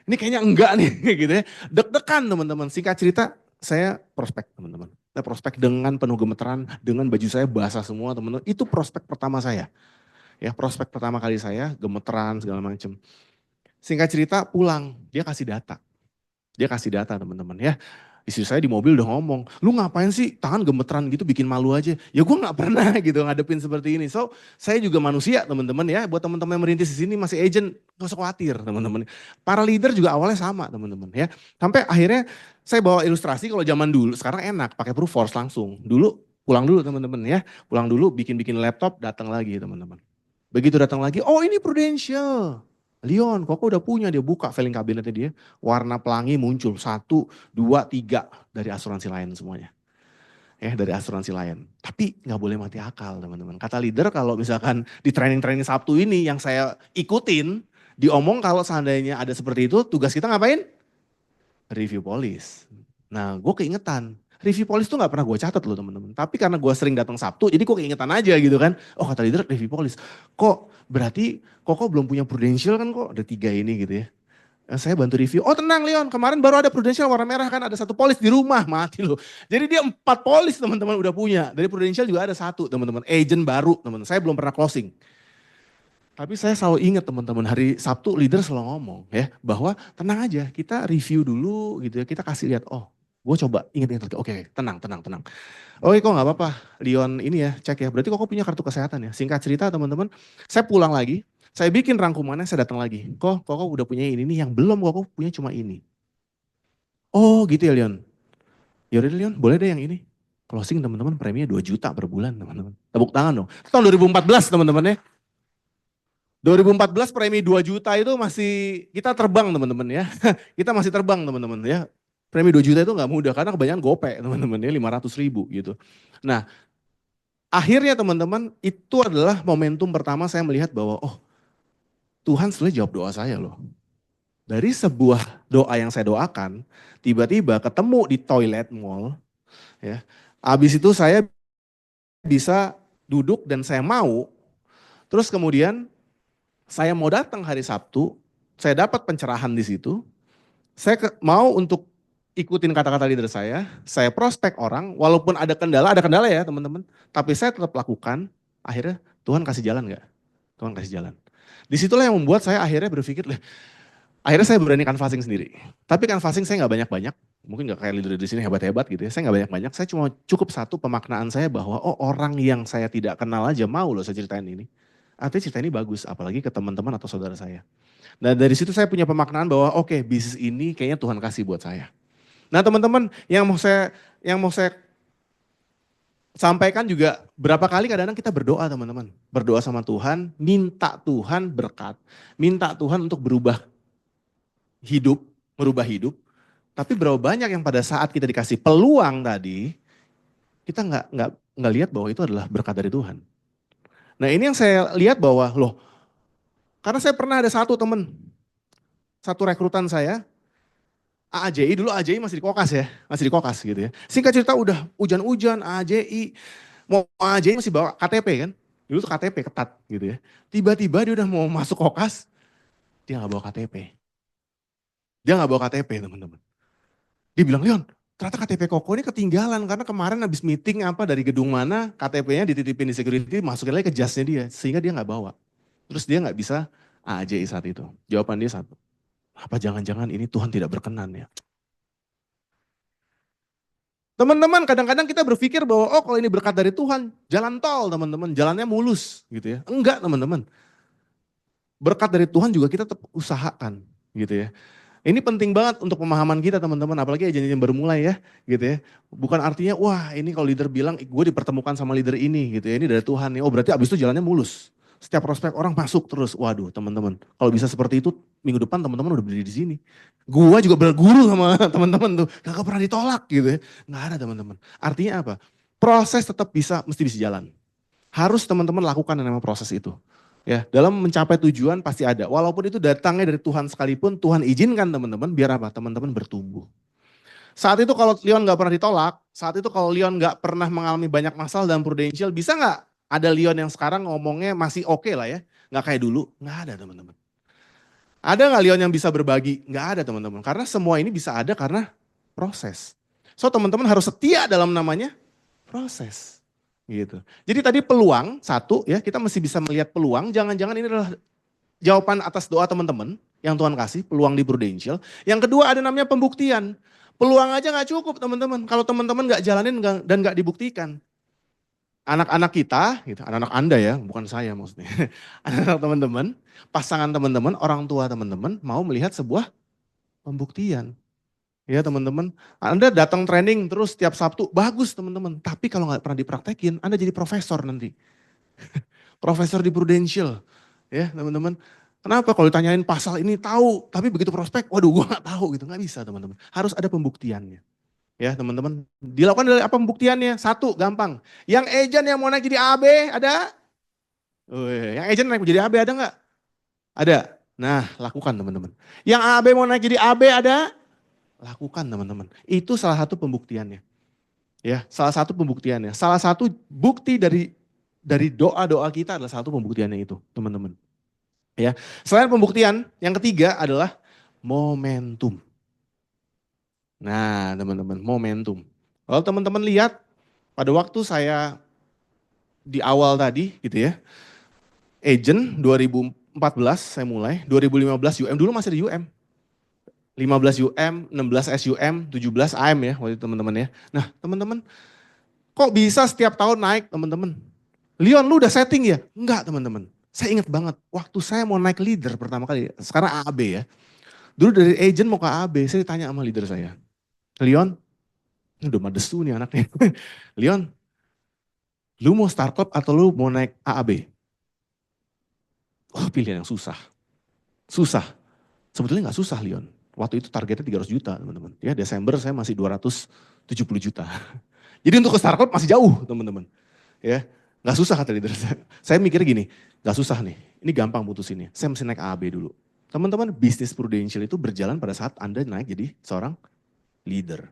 Ini kayaknya enggak nih gitu ya. Deg-degan teman-teman. Singkat cerita saya prospek teman-teman. Saya prospek dengan penuh gemeteran, dengan baju saya basah semua teman-teman. Itu prospek pertama saya. Ya, prospek pertama kali saya, gemeteran segala macam. Singkat cerita pulang, dia kasih data. Dia kasih data teman-teman ya. Istri saya di mobil udah ngomong, lu ngapain sih tangan gemeteran gitu bikin malu aja. Ya gue gak pernah gitu ngadepin seperti ini. So saya juga manusia teman-teman ya. Buat teman-teman yang merintis di sini masih agent, gak usah khawatir teman-teman. Para leader juga awalnya sama teman-teman ya. Sampai akhirnya saya bawa ilustrasi kalau zaman dulu, sekarang enak pakai Proofforce langsung. Dulu pulang dulu teman-teman ya. Pulang dulu bikin-bikin laptop, datang lagi teman-teman. Begitu datang lagi, oh ini Prudential. Leon, kok udah punya, dia buka filing kabinetnya dia. Warna pelangi muncul, 1, 2, 3 dari asuransi lain semuanya. Ya dari asuransi lain. Tapi gak boleh mati akal teman-teman. Kata leader kalau misalkan di training-training Sabtu ini yang saya ikutin, diomong kalau seandainya ada seperti itu, tugas kita ngapain? Review polis. Nah gue keingetan, review polis tuh gak pernah gue catat loh teman-teman. Tapi karena gue sering datang Sabtu, jadi gue keingetan aja gitu kan. Oh kata leader review polis. Kok berarti kok belum punya Prudential kan kok ada 3 ini gitu ya. Saya bantu review, oh tenang Leon kemarin baru ada Prudential warna merah kan ada 1 polis di rumah, mati loh. Jadi dia 4 polis teman-teman udah punya. Dari Prudential juga ada 1 teman-teman, agent baru teman-teman. Saya belum pernah closing. Tapi saya selalu ingat teman-teman, hari Sabtu leader selalu ngomong ya, bahwa tenang aja, kita review dulu gitu ya, kita kasih lihat, oh gue coba ingat-ingat, oke tenang, tenang, tenang. Oke kok nggak apa-apa, Leon ini ya cek ya, berarti kok punya kartu kesehatan ya. Singkat cerita teman-teman, saya pulang lagi, saya bikin rangkumannya, saya datang lagi. Kok udah punya ini nih, yang belum kok punya cuma ini. Oh gitu ya Leon, yaudah deh Leon, boleh deh yang ini. Closing teman-teman, preminya 2 juta per bulan teman-teman. Tepuk tangan dong. Itu tahun 2014 teman-teman ya. 2014 premi 2 juta itu masih kita terbang teman-teman ya. Kita masih terbang teman-teman ya. Premi 2 juta itu nggak mudah karena kebanyakan gope teman-teman ya 500.000 gitu. Nah akhirnya teman-teman itu adalah momentum pertama saya melihat bahwa oh Tuhan sebenarnya jawab doa saya loh. Dari sebuah doa yang saya doakan tiba-tiba ketemu di toilet mall ya. Habis itu saya bisa duduk dan saya mau. Terus kemudian saya mau datang hari Sabtu, saya dapat pencerahan di situ. Saya mau untuk ikutin kata-kata leader saya prospek orang, walaupun ada kendala ya teman-teman, tapi saya tetap lakukan, akhirnya Tuhan kasih jalan nggak? Tuhan kasih jalan. Disitulah yang membuat saya akhirnya berpikir, akhirnya saya berani canvassing sendiri. Tapi canvassing saya nggak banyak-banyak, mungkin nggak kayak leader di sini hebat-hebat gitu ya, saya nggak banyak-banyak, saya cuma cukup satu pemaknaan saya bahwa oh orang yang saya tidak kenal aja mau loh saya ceritain ini. Artinya cerita ini bagus, apalagi ke teman-teman atau saudara saya. Nah dari situ saya punya pemaknaan bahwa oke, bisnis ini kayaknya Tuhan kasih buat saya. Nah teman-teman yang mau saya sampaikan juga berapa kali kadang-kadang kita berdoa teman-teman. Berdoa sama Tuhan, minta Tuhan berkat, minta Tuhan untuk merubah hidup. Tapi berapa banyak yang pada saat kita dikasih peluang tadi, kita nggak lihat bahwa itu adalah berkat dari Tuhan. Nah ini yang saya lihat bahwa loh, karena saya pernah ada satu teman, satu rekrutan saya, AAJI dulu AJI masih di Kokas ya, masih di Kokas gitu ya. Singkat cerita udah hujan-hujan AAJI, mau AAJI masih bawa KTP kan, dulu tuh KTP ketat gitu ya. Tiba-tiba dia udah mau masuk Kokas, dia nggak bawa KTP. Dia nggak bawa KTP teman-teman. Dia bilang, Leon, ternyata KTP Koko ini ketinggalan karena kemarin habis meeting apa dari gedung mana, KTP-nya dititipin di security, masukin lagi ke jasnya dia, sehingga dia nggak bawa. Terus dia nggak bisa AAJI saat itu. Jawaban dia satu, apa jangan-jangan ini Tuhan tidak berkenan ya? Teman-teman, kadang-kadang kita berpikir bahwa oh kalau ini berkat dari Tuhan, jalan tol teman-teman, jalannya mulus gitu ya. Enggak teman-teman. Berkat dari Tuhan juga kita tetap usahakan gitu ya. Ini penting banget untuk pemahaman kita teman-teman, apalagi aja yang baru mulai ya gitu ya. Bukan artinya wah ini kalau leader bilang gue dipertemukan sama leader ini gitu ya, ini dari Tuhan nih. Oh berarti abis itu jalannya mulus. Setiap prospek orang masuk terus. Waduh teman-teman, kalau bisa seperti itu minggu depan teman-teman udah berdiri di sini. Gua juga berguru sama teman-teman tuh, gak pernah ditolak gitu ya. Nggak ada teman-teman. Artinya apa? Proses tetap mesti bisa jalan. Harus teman-teman lakukan yang namanya proses itu. Ya, dalam mencapai tujuan pasti ada. Walaupun itu datangnya dari Tuhan sekalipun, Tuhan izinkan teman-teman biar apa? Teman-teman bertumbuh. Saat itu kalau Leon nggak pernah ditolak, saat itu kalau Leon nggak pernah mengalami banyak masalah dalam Prudential, bisa nggak ada Leon yang sekarang ngomongnya masih oke lah ya? Nggak kayak dulu, nggak ada teman-teman. Ada nggak Leon yang bisa berbagi? Nggak ada teman-teman. Karena semua ini bisa ada karena proses. So teman-teman harus setia dalam namanya proses. Gitu. Jadi tadi peluang, satu ya kita mesti bisa melihat peluang, jangan-jangan ini adalah jawaban atas doa teman-teman yang Tuhan kasih, peluang di Prudential. Yang kedua ada namanya pembuktian. Peluang aja nggak cukup teman-teman, kalau teman-teman nggak jalanin dan nggak dibuktikan. Anak-anak kita, gitu, anak-anak Anda ya, bukan saya maksudnya. Anak-anak teman-teman, pasangan teman-teman, orang tua teman-teman mau melihat sebuah pembuktian. Ya teman-teman, Anda datang training terus setiap Sabtu, bagus teman-teman. Tapi kalau nggak pernah dipraktekin, Anda jadi profesor nanti. Profesor di Prudential, ya teman-teman. Kenapa kalau ditanyain pasal ini tahu, tapi begitu prospek, waduh gue nggak tahu gitu, nggak bisa teman-teman. Harus ada pembuktiannya. Ya teman-teman, dilakukan dari apa pembuktiannya? Satu, gampang. Yang agent yang mau naik jadi AB ada? Yang agent naik jadi AB ada nggak? Ada. Nah lakukan teman-teman. Yang AB mau naik jadi AB ada? Lakukan teman-teman. Itu salah satu pembuktiannya. Ya, salah satu pembuktiannya. Salah satu bukti dari doa-doa kita adalah satu pembuktiannya itu, teman-teman. Ya. Selain pembuktian, yang ketiga adalah momentum. Nah, teman-teman, momentum. Kalau teman-teman lihat pada waktu saya di awal tadi gitu ya. agent 2014 saya mulai, 2015 UM, dulu masih ada UM. 15 UM, 16 SUM, 17 AM ya waktu itu teman-teman ya. Nah teman-teman, kok bisa setiap tahun naik teman-teman? Leon lu udah setting ya? Enggak teman-teman. Saya ingat banget, waktu saya mau naik leader pertama kali, sekarang AAB ya. Dulu dari agent mau ke AAB, saya ditanya sama leader saya. Leon, ini udah madesu nih anaknya. Leon, lu mau start club atau lu mau naik AAB? Oh pilihan yang susah. Susah. Sebetulnya nggak susah Leon. Waktu itu targetnya 300 juta teman-teman. Ya Desember saya masih 270 juta. Jadi untuk ke start club masih jauh teman-teman. Ya, nggak susah kata leader saya. Saya mikirnya gini, nggak susah nih. Ini gampang putusinnya. Saya mesti naik AAB dulu. Teman-teman, bisnis prudential itu berjalan pada saat Anda naik jadi seorang leader.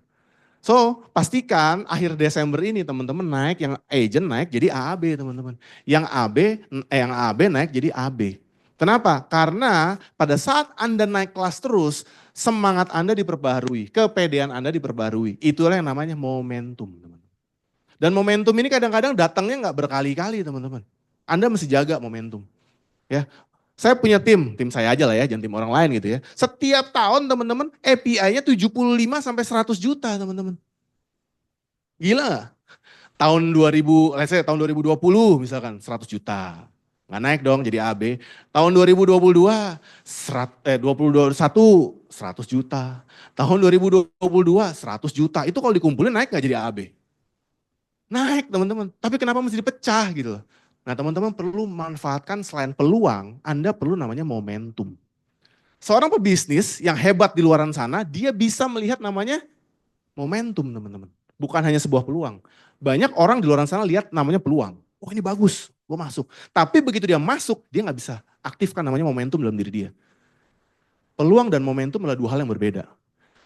So, pastikan akhir Desember ini teman-teman naik, yang agent naik jadi AAB teman-teman. Yang AAB naik jadi AB. Kenapa? Karena pada saat Anda naik kelas terus, semangat Anda diperbaharui, kepedean Anda diperbaharui. Itulah yang namanya momentum teman-teman. Dan momentum ini kadang-kadang datangnya nggak berkali-kali teman-teman. Anda mesti jaga momentum. Ya, saya punya tim saya aja lah ya, jangan tim orang lain gitu ya. Setiap tahun teman-teman API-nya 75 sampai 100 juta teman-teman. Gila gak? Tahun 2000, let's say tahun 2020 misalkan 100 juta. Nggak naik dong jadi AB. Tahun 2022, 2021 100 juta. Tahun 2022 100 juta. Itu kalau dikumpulin naik nggak jadi AB? Naik teman-teman. Tapi kenapa mesti dipecah gitu loh. Nah teman-teman perlu manfaatkan selain peluang, Anda perlu namanya momentum. Seorang pebisnis yang hebat di luaran sana, dia bisa melihat namanya momentum teman-teman. Bukan hanya sebuah peluang. Banyak orang di luar sana lihat namanya peluang. Oh ini bagus, gue masuk. Tapi begitu dia masuk, dia nggak bisa aktifkan namanya momentum dalam diri dia. Peluang dan momentum adalah dua hal yang berbeda.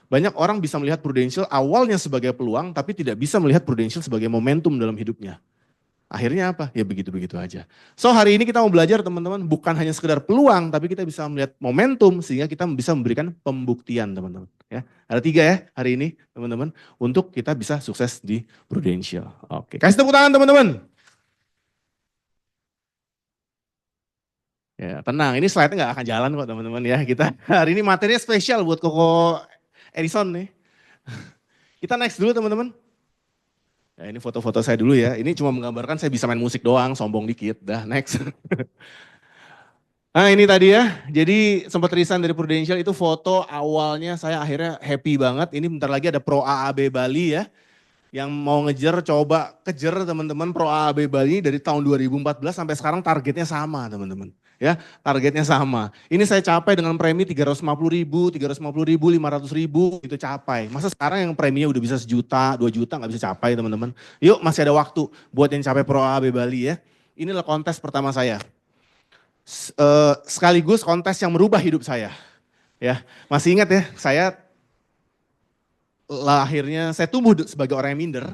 Banyak orang bisa melihat Prudential awalnya sebagai peluang, tapi tidak bisa melihat Prudential sebagai momentum dalam hidupnya. Akhirnya apa? Ya begitu-begitu aja. So hari ini kita mau belajar teman-teman, bukan hanya sekedar peluang, tapi kita bisa melihat momentum sehingga kita bisa memberikan pembuktian teman-teman. Ya, ada 3 ya hari ini teman-teman, untuk kita bisa sukses di Prudential. Oke, kasih tepuk tangan teman-teman. Ya tenang, ini slide-nya nggak akan jalan kok teman-teman ya. Kita hari ini materinya spesial buat Koko Edison nih. Kita next dulu teman-teman. Ya ini foto-foto saya dulu ya. Ini cuma menggambarkan saya bisa main musik doang, sombong dikit. Dah next. Nah ini tadi ya, jadi sempat resign dari Prudential itu foto awalnya saya akhirnya happy banget. Ini bentar lagi ada Pro AAB Bali ya. Yang mau ngejar, coba kejar teman-teman Pro AAB Bali dari tahun 2014 sampai sekarang targetnya sama teman-teman. Ya, targetnya sama. Ini saya capai dengan premi 350 ribu, 500 ribu itu capai. Masa sekarang yang preminya udah bisa 1 juta, 2 juta nggak bisa capai teman-teman. Yuk masih ada waktu buat yang capai Pro AAB Bali ya. Inilah kontes pertama saya. Sekaligus kontes yang merubah hidup saya. Ya, masih ingat ya, saya tumbuh sebagai orang yang minder,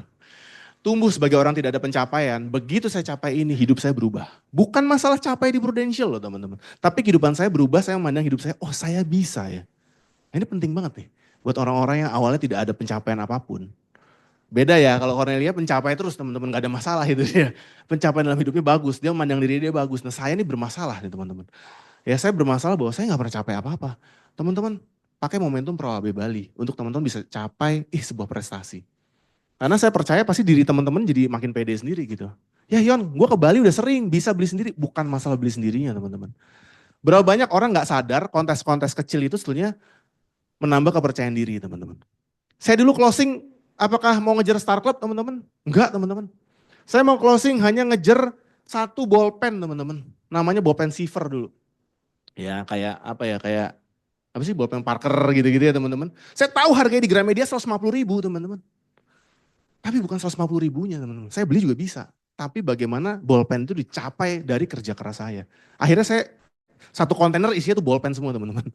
tumbuh sebagai orang tidak ada pencapaian. Begitu saya capai ini, hidup saya berubah. Bukan masalah capai di Prudential loh teman-teman. Tapi kehidupan saya berubah, saya memandang hidup saya, oh saya bisa ya. Nah, ini penting banget nih, buat orang-orang yang awalnya tidak ada pencapaian apapun. Beda ya, kalau Cornelia pencapai terus teman-teman, gak ada masalah itu dia. Pencapaian dalam hidupnya bagus, dia memandang diri dia bagus. Nah saya ini bermasalah nih teman-teman. Ya saya bermasalah bahwa saya gak pernah capai apa-apa. Teman-teman pakai momentum Pro AB Bali untuk teman-teman bisa capai sebuah prestasi. Karena saya percaya pasti diri teman-teman jadi makin pede sendiri gitu. Ya Yon, gue ke Bali udah sering, bisa beli sendiri. Bukan masalah beli sendirinya teman-teman. Berapa banyak orang gak sadar kontes-kontes kecil itu sebetulnya menambah kepercayaan diri teman-teman. Saya dulu closing, apakah mau ngejar Star Club teman-teman? Enggak teman-teman. Saya mau closing hanya ngejar 1 bolpen teman-teman. Namanya bolpen Silver dulu. Ya kayak apa ya, kayak apa sih bolpen Parker gitu-gitu ya teman-teman. Saya tahu harganya di Gramedia 150 ribu teman-teman. Tapi bukan 150 ribunya teman-teman. Saya beli juga bisa. Tapi bagaimana bolpen itu dicapai dari kerja keras saya. Akhirnya saya 1 kontainer isinya tuh bolpen semua teman-teman.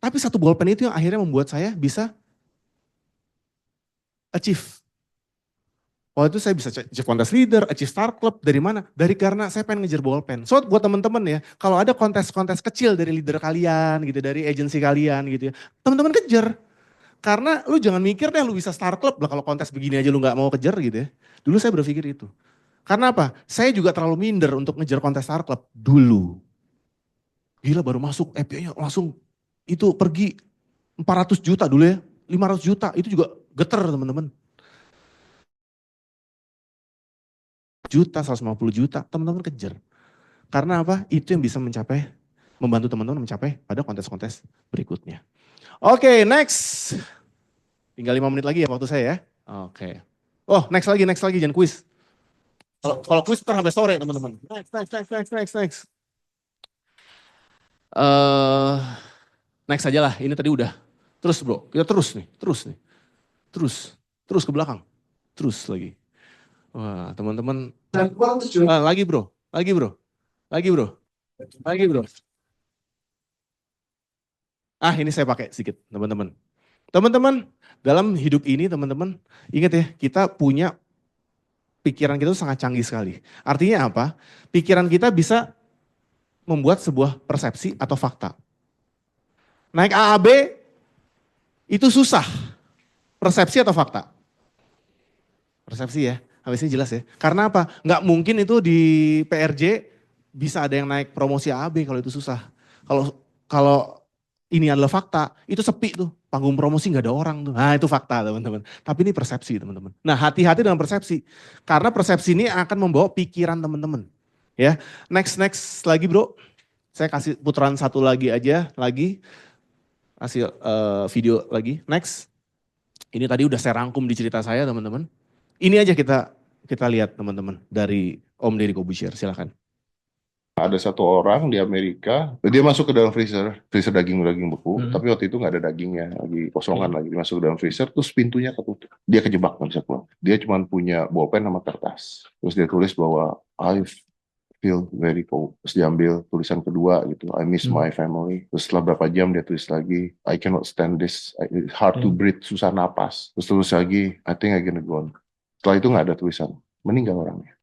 Tapi 1 bolpen itu yang akhirnya membuat saya bisa achieve. Waktu itu saya bisa achieve kontes leader, achieve Star Club, dari mana? Dari karena saya pengen ngejar bolpen. So buat teman-teman ya, kalau ada kontes-kontes kecil dari leader kalian gitu, dari agensi kalian gitu ya, teman-teman kejar. Karena lu jangan mikir deh lu bisa Star Club lah kalau kontes begini aja lu gak mau kejar gitu ya. Dulu saya berpikir itu. Karena apa? Saya juga terlalu minder untuk ngejar kontes Star Club dulu. Gila baru masuk FPI-nya langsung itu pergi 400 juta dulu ya. 500 juta itu juga geter teman-teman. Juta, 150 juta, teman-teman kejar. Karena apa? Itu yang bisa membantu teman-teman mencapai pada kontes-kontes berikutnya. Oke, next. Tinggal 5 menit lagi ya waktu saya ya. Oke. Oh, next lagi, jangan kuis. Kalau kuis ntar sampai sore teman-teman. Next. Next aja lah, ini tadi udah. Terus bro, kita terus nih. Terus ke belakang. Terus lagi. Wah teman-teman. Lagi bro. Ini saya pakai sedikit teman-teman. Teman-teman, dalam hidup ini teman-teman, ingat ya, kita punya pikiran kita itu sangat canggih sekali. Artinya apa? Pikiran kita bisa membuat sebuah persepsi atau fakta. Naik AAB itu susah. Persepsi atau fakta? Persepsi ya, habis ini jelas ya. Karena apa? Nggak mungkin itu di PRJ bisa ada yang naik promosi AAB kalau itu susah. Kalau ini adalah fakta, itu sepi tuh. Panggung promosi nggak ada orang tuh. Nah itu fakta teman-teman. Tapi ini persepsi teman-teman. Nah hati-hati dengan persepsi. Karena persepsi ini akan membawa pikiran teman-teman. Ya, next lagi bro. Saya kasih putaran satu lagi aja, kasih video lagi. Next. Ini tadi udah saya rangkum di cerita saya teman-teman. Ini aja kita lihat teman-teman dari Om Deddy Corbuzier, silakan. Ada satu orang di Amerika, dia masuk ke dalam freezer daging beku, tapi waktu itu nggak ada dagingnya, lagi kosongan lagi, masuk ke dalam freezer, terus pintunya ketutup. Dia kejebak, nggak bisa keluar. Dia cuma punya bolpen sama kertas. Terus dia tulis bahwa I feel very cold. Terus dia ambil tulisan kedua gitu, I miss my family. Terus setelah berapa jam dia tulis lagi, I cannot stand this, it's hard to breathe, susah napas. Terus tulis lagi, I think I gonna go on. Setelah itu nggak ada tulisan, meninggal orangnya.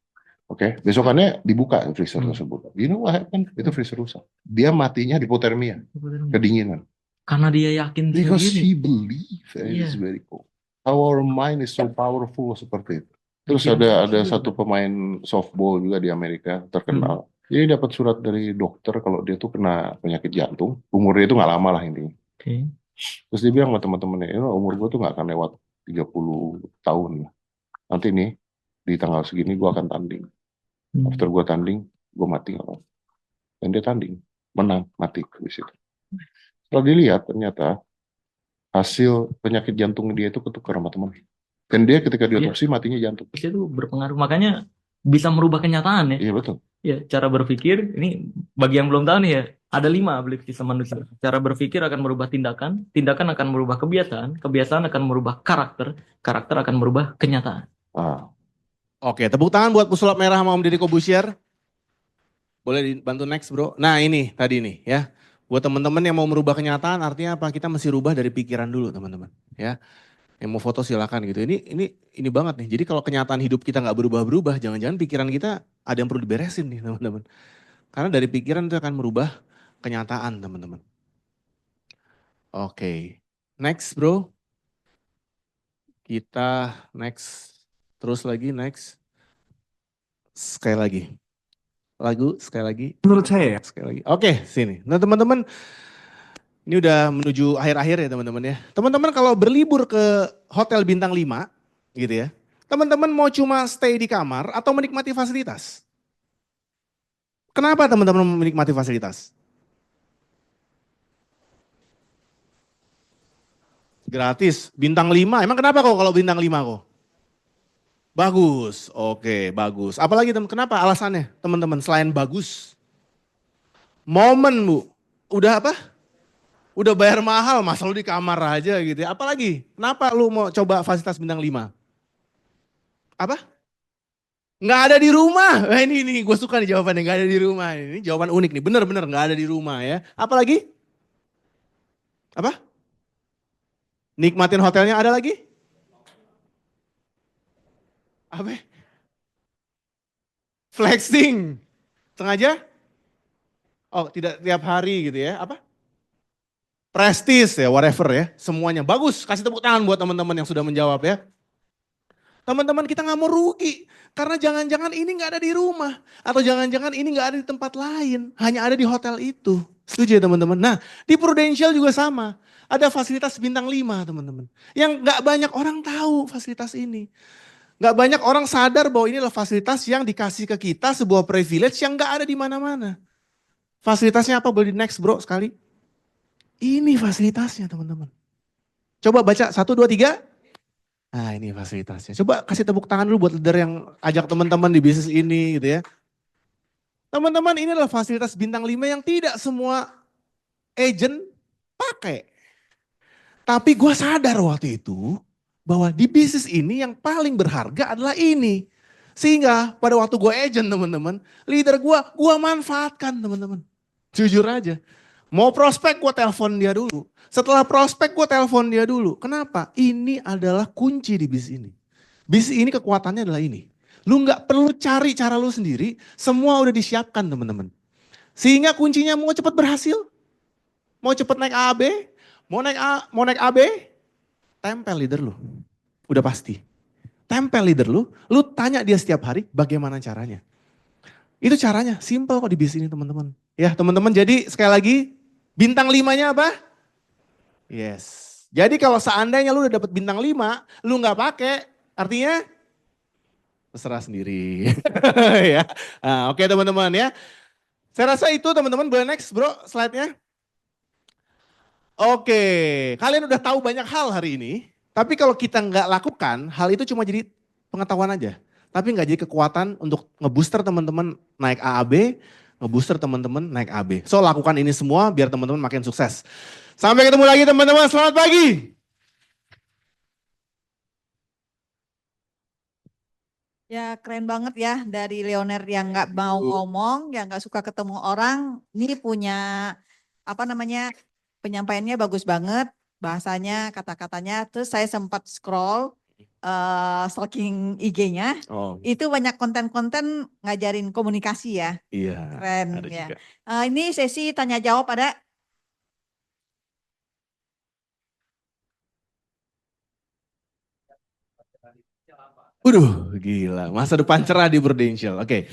Oke, besokannya dibuka freezer tersebut. You know what happened? Itu freezer rusak. Dia matinya hipotermia, kedinginan. Karena dia yakin Because sendiri. he believe it is very cold. Our mind is so powerful seperti itu. Terus ada satu pemain softball juga di Amerika terkenal. Dia dapat surat dari dokter kalau dia tuh kena penyakit jantung. Umurnya itu nggak lama lah intinya. Terus dia bilang sama teman-temannya, umur gue tuh nggak akan lewat 30 tahun. Nanti nih di tanggal segini gue akan tanding. After gue tanding, gue mati nggak apa. Dan dia tanding, menang, mati di situ. Setelah dilihat ternyata hasil penyakit jantung dia itu ketukar sama teman. Dan dia ketika diotopsi matinya jantung. Itu berpengaruh, makanya bisa merubah kenyataan ya. Iya betul. Ya, cara berpikir ini bagi yang belum tahu nih ya, ada 5 ability sistem manusia. Cara berpikir akan merubah tindakan, tindakan akan merubah kebiasaan, kebiasaan akan merubah karakter, karakter akan merubah kenyataan. Oke, tepuk tangan buat pesulap merah sama Om Deddy Corbuzier. Boleh dibantu next bro. Nah ini tadi nih ya. Buat teman-teman yang mau merubah kenyataan artinya apa? Kita mesti rubah dari pikiran dulu teman-teman. Ya, yang mau foto silakan gitu. Ini banget nih. Jadi kalau kenyataan hidup kita nggak berubah-berubah, jangan-jangan pikiran kita ada yang perlu diberesin nih teman-teman. Karena dari pikiran itu akan merubah kenyataan teman-teman. Oke, next bro. Kita next. Terus lagi next. Sekali lagi. Sekali lagi. Menurut saya ya. Sekali lagi. Oke, sini. Nah teman-teman, ini udah menuju akhir-akhir ya teman-teman ya. Teman-teman kalau berlibur ke hotel bintang 5 gitu ya. Teman-teman mau cuma stay di kamar atau menikmati fasilitas? Kenapa teman-teman menikmati fasilitas? Gratis, bintang 5. Emang kenapa kok kalau bintang 5 kok? Bagus, oke bagus. Apalagi kenapa alasannya teman-teman selain bagus? Momen bu, udah apa? Udah bayar mahal, masa lu di kamar aja gitu ya. Apalagi, kenapa lu mau coba fasilitas bintang 5? Apa? Nggak ada di rumah. Nah, ini gue suka nih jawabannya, nggak ada di rumah. Ini jawaban unik nih, bener-bener nggak ada di rumah ya. Apalagi? Apa? Nikmatin hotelnya, ada lagi? Apa? Flexing. Sengaja? Oh, tidak tiap hari gitu ya. Apa? Prestis ya, whatever ya. Semuanya bagus. Kasih tepuk tangan buat teman-teman yang sudah menjawab ya. Teman-teman kita nggak mau rugi. Karena jangan-jangan ini nggak ada di rumah. Atau jangan-jangan ini nggak ada di tempat lain. Hanya ada di hotel itu. Setuju ya teman-teman? Nah di Prudential juga sama. Ada fasilitas bintang 5 teman-teman. Yang nggak banyak orang tahu fasilitas ini. Nggak banyak orang sadar bahwa ini adalah fasilitas yang dikasih ke kita. Sebuah privilege yang nggak ada di mana-mana. Fasilitasnya apa? Boleh di next bro sekali. Ini fasilitasnya teman-teman. Coba baca 1, 2, 3. Nah ini fasilitasnya. Coba kasih tepuk tangan dulu buat leader yang ajak teman-teman di bisnis ini gitu ya. Teman-teman ini adalah fasilitas bintang 5 yang tidak semua agent pakai. Tapi gue sadar waktu itu bahwa di bisnis ini yang paling berharga adalah ini. Sehingga pada waktu gue agent teman-teman, leader gue manfaatkan teman-teman. Jujur aja. Mau prospek gue telepon dia dulu. Setelah prospek gue telepon dia dulu. Kenapa? Ini adalah kunci di bisnis ini. Bisnis ini kekuatannya adalah ini. Lu nggak perlu cari cara lu sendiri, semua udah disiapkan teman-teman. Sehingga kuncinya mau cepat berhasil, mau cepat naik AB, mau naik AB, tempel leader lu. Udah pasti. Tempel leader lu tanya dia setiap hari bagaimana caranya. Itu caranya, simple kok di bisnis ini teman-teman. Ya teman-teman, jadi sekali lagi, bintang 5-nya apa? Yes. Jadi kalau seandainya lu udah dapet bintang 5, lu nggak pakai, artinya terserah sendiri. Ya. Nah, oke teman-teman ya. Saya rasa itu teman-teman, boleh next bro slide-nya. Oke, kalian udah tahu banyak hal hari ini. Tapi kalau kita nggak lakukan, hal itu cuma jadi pengetahuan aja. Tapi nggak jadi kekuatan untuk ngebooster teman-teman naik AAB, ngebooster teman-teman naik AB. So lakukan ini semua biar teman-teman makin sukses. Sampai ketemu lagi teman-teman, selamat pagi. Ya keren banget ya dari Leoner yang nggak mau ngomong, yang nggak suka ketemu orang. Ini punya apa namanya penyampaiannya bagus banget, bahasanya, kata-katanya. Terus saya sempat scroll stalking IG-nya. Oh Itu banyak konten-konten ngajarin komunikasi ya. iya, Keren ada ya. juga. Ini sesi tanya jawab ada. Waduh, gila. Masa depan cerah di Prudential. Oke,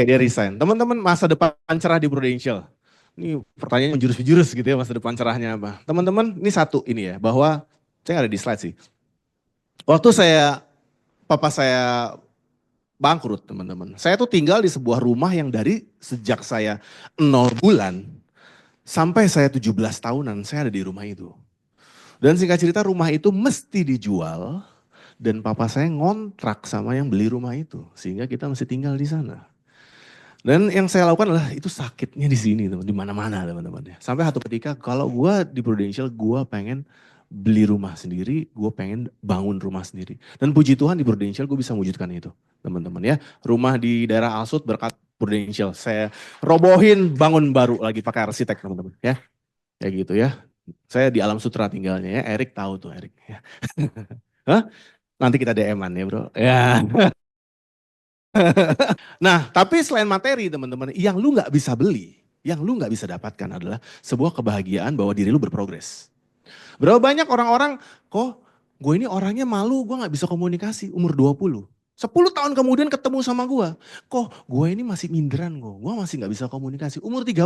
dia resign. Teman-teman, masa depan cerah di Prudential. Ini pertanyaan menjurus-menjurus gitu ya, masa depan cerahnya apa. Teman-teman, ini satu ini ya, bahwa saya ada di slide sih. Waktu papa saya bangkrut teman-teman. Saya tuh tinggal di sebuah rumah yang dari sejak saya 0 bulan sampai saya 17 tahunan, saya ada di rumah itu. Dan singkat cerita rumah itu mesti dijual. Dan papa saya ngontrak sama yang beli rumah itu. Sehingga kita mesti tinggal di sana. Dan yang saya lakukan adalah itu sakitnya di sini teman, di mana-mana teman-teman. Sampai satu ketika kalau gue di Prudential gue pengen beli rumah sendiri, gue pengen bangun rumah sendiri. Dan puji Tuhan di Prudential gue bisa mewujudkan itu teman-teman ya. Rumah di daerah Alsut berkat Prudential. Saya robohin bangun baru lagi pakai arsitek teman-teman ya. Kayak gitu ya. Saya di Alam Sutra tinggalnya ya. Erik tahu tuh Erik ya. Hah? Nanti kita DM-an ya bro. Ya. Nah tapi selain materi teman-teman, yang lu nggak bisa beli, yang lu nggak bisa dapatkan adalah sebuah kebahagiaan bahwa diri lu berprogres. Berapa banyak orang-orang, kok gue ini orangnya malu, gue nggak bisa komunikasi umur 20. 10 tahun kemudian ketemu sama gue, kok gue ini masih minderan gue masih nggak bisa komunikasi umur 30.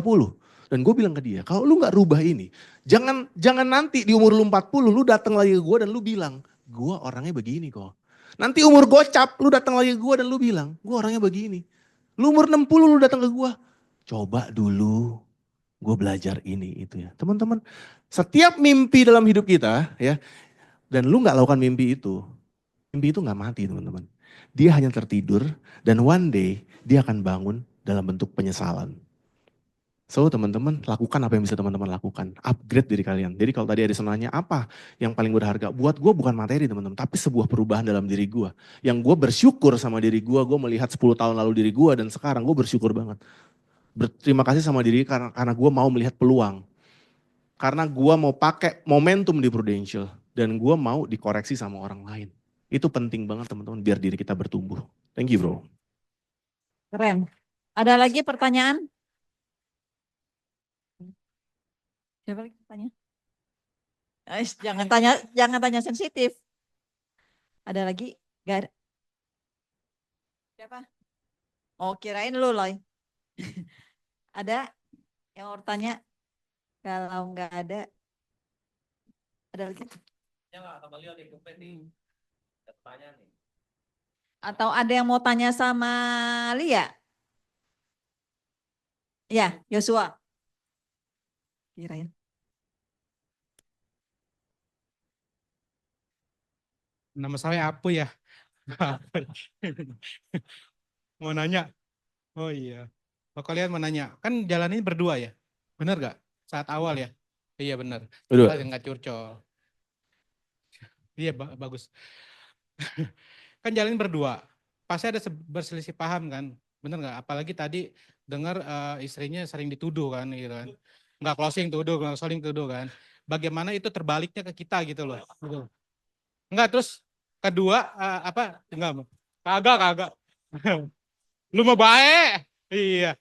Dan gue bilang ke dia, kalau lu nggak rubah ini, jangan nanti di umur lu 40 lu datang lagi ke gue dan lu bilang, gue orangnya begini kok. Nanti umur gocap, lu datang lagi ke gue dan lu bilang, gue orangnya begini. Lu umur 60 lu datang ke gue, coba dulu gue belajar ini itu ya. Teman-teman, setiap mimpi dalam hidup kita ya, dan lu gak lakukan mimpi itu gak mati teman-teman. Dia hanya tertidur dan one day dia akan bangun dalam bentuk penyesalan. So teman-teman lakukan apa yang bisa teman-teman lakukan. Upgrade diri kalian. Jadi kalau tadi ada nanya apa yang paling berharga. Buat gue bukan materi teman-teman. Tapi sebuah perubahan dalam diri gue. Yang gue bersyukur sama diri gue. Gue melihat 10 tahun lalu diri gue dan sekarang gue bersyukur banget. Berterima kasih sama diri karena gue mau melihat peluang. Karena gue mau pakai momentum di Prudential. Dan gue mau dikoreksi sama orang lain. Itu penting banget teman-teman biar diri kita bertumbuh. Thank you bro. Keren. Ada lagi pertanyaan? Siapa lagi tanya? Jangan tanya sensitif. Ada lagi? Gak ada. Siapa? Oh, kirain lu, Loy. Ada yang mau tanya? Kalau nggak ada lagi? Atau ada yang mau tanya sama Lia? Ya, Yosua. Kirain. Nama saya Apu ya. Mau nanya? Oh iya. Oh, kalian mau nanya? Kan jalan ini berdua ya? Bener gak? Saat awal ya? Iya bener. Berdua. Nggak curcol. Iya bagus. Kan jalan ini berdua. Pasti ada berselisih paham kan? Bener nggak? Apalagi tadi dengar istrinya sering dituduh kan, gitu kan? Nggak closing tuduh kan? Bagaimana itu terbaliknya ke kita gitu loh? Gitu. Enggak, terus kedua enggak, kagak. Lu mau baik? Iya.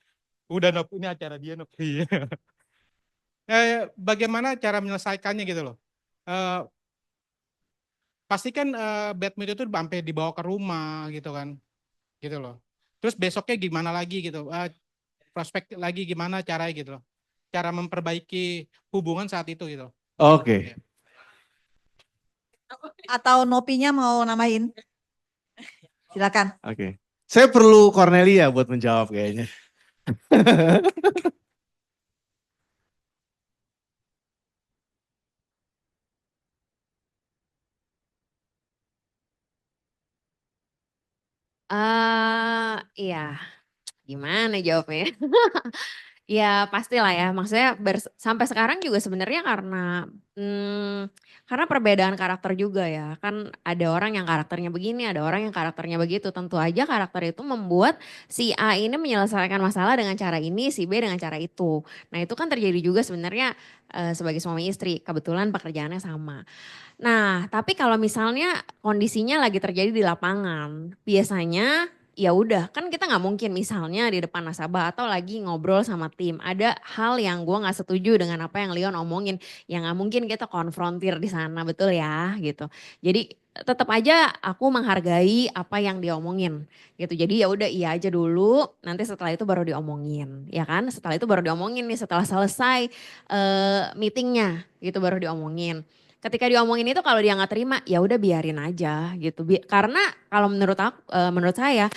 Udah Nop, ini acara dia Nop. Iya. Bagaimana cara menyelesaikannya gitu loh? Pasti kan badminton itu sampai dibawa ke rumah gitu kan, gitu loh. Terus besoknya gimana lagi gitu? Prospek lagi gimana caranya gitu loh? Cara memperbaiki hubungan saat itu gitu. Oke. Atau Nopinya mau namain? Silakan. Oke. Saya perlu Cornelia buat menjawab kayaknya. Iya, gimana jawabnya? Ya pastilah ya, maksudnya sampai sekarang juga sebenarnya karena perbedaan karakter juga ya. Kan ada orang yang karakternya begini, ada orang yang karakternya begitu. Tentu aja karakter itu membuat si A ini menyelesaikan masalah dengan cara ini, si B dengan cara itu. Nah itu kan terjadi juga sebenarnya sebagai suami istri, kebetulan pekerjaannya sama. Nah, tapi kalau misalnya kondisinya lagi terjadi di lapangan, biasanya ya udah kan kita nggak mungkin misalnya di depan nasabah atau lagi ngobrol sama tim ada hal yang gue nggak setuju dengan apa yang Leon omongin, yang nggak mungkin kita konfrontir di sana, betul ya gitu. Jadi tetap aja aku menghargai apa yang diomongin gitu. Jadi ya udah iya aja dulu, nanti setelah itu baru diomongin, ya kan? Setelah itu baru diomongin nih setelah selesai meetingnya gitu baru diomongin. Ketika diomongin itu kalau dia nggak terima ya udah biarin aja gitu. Karena kalau menurut saya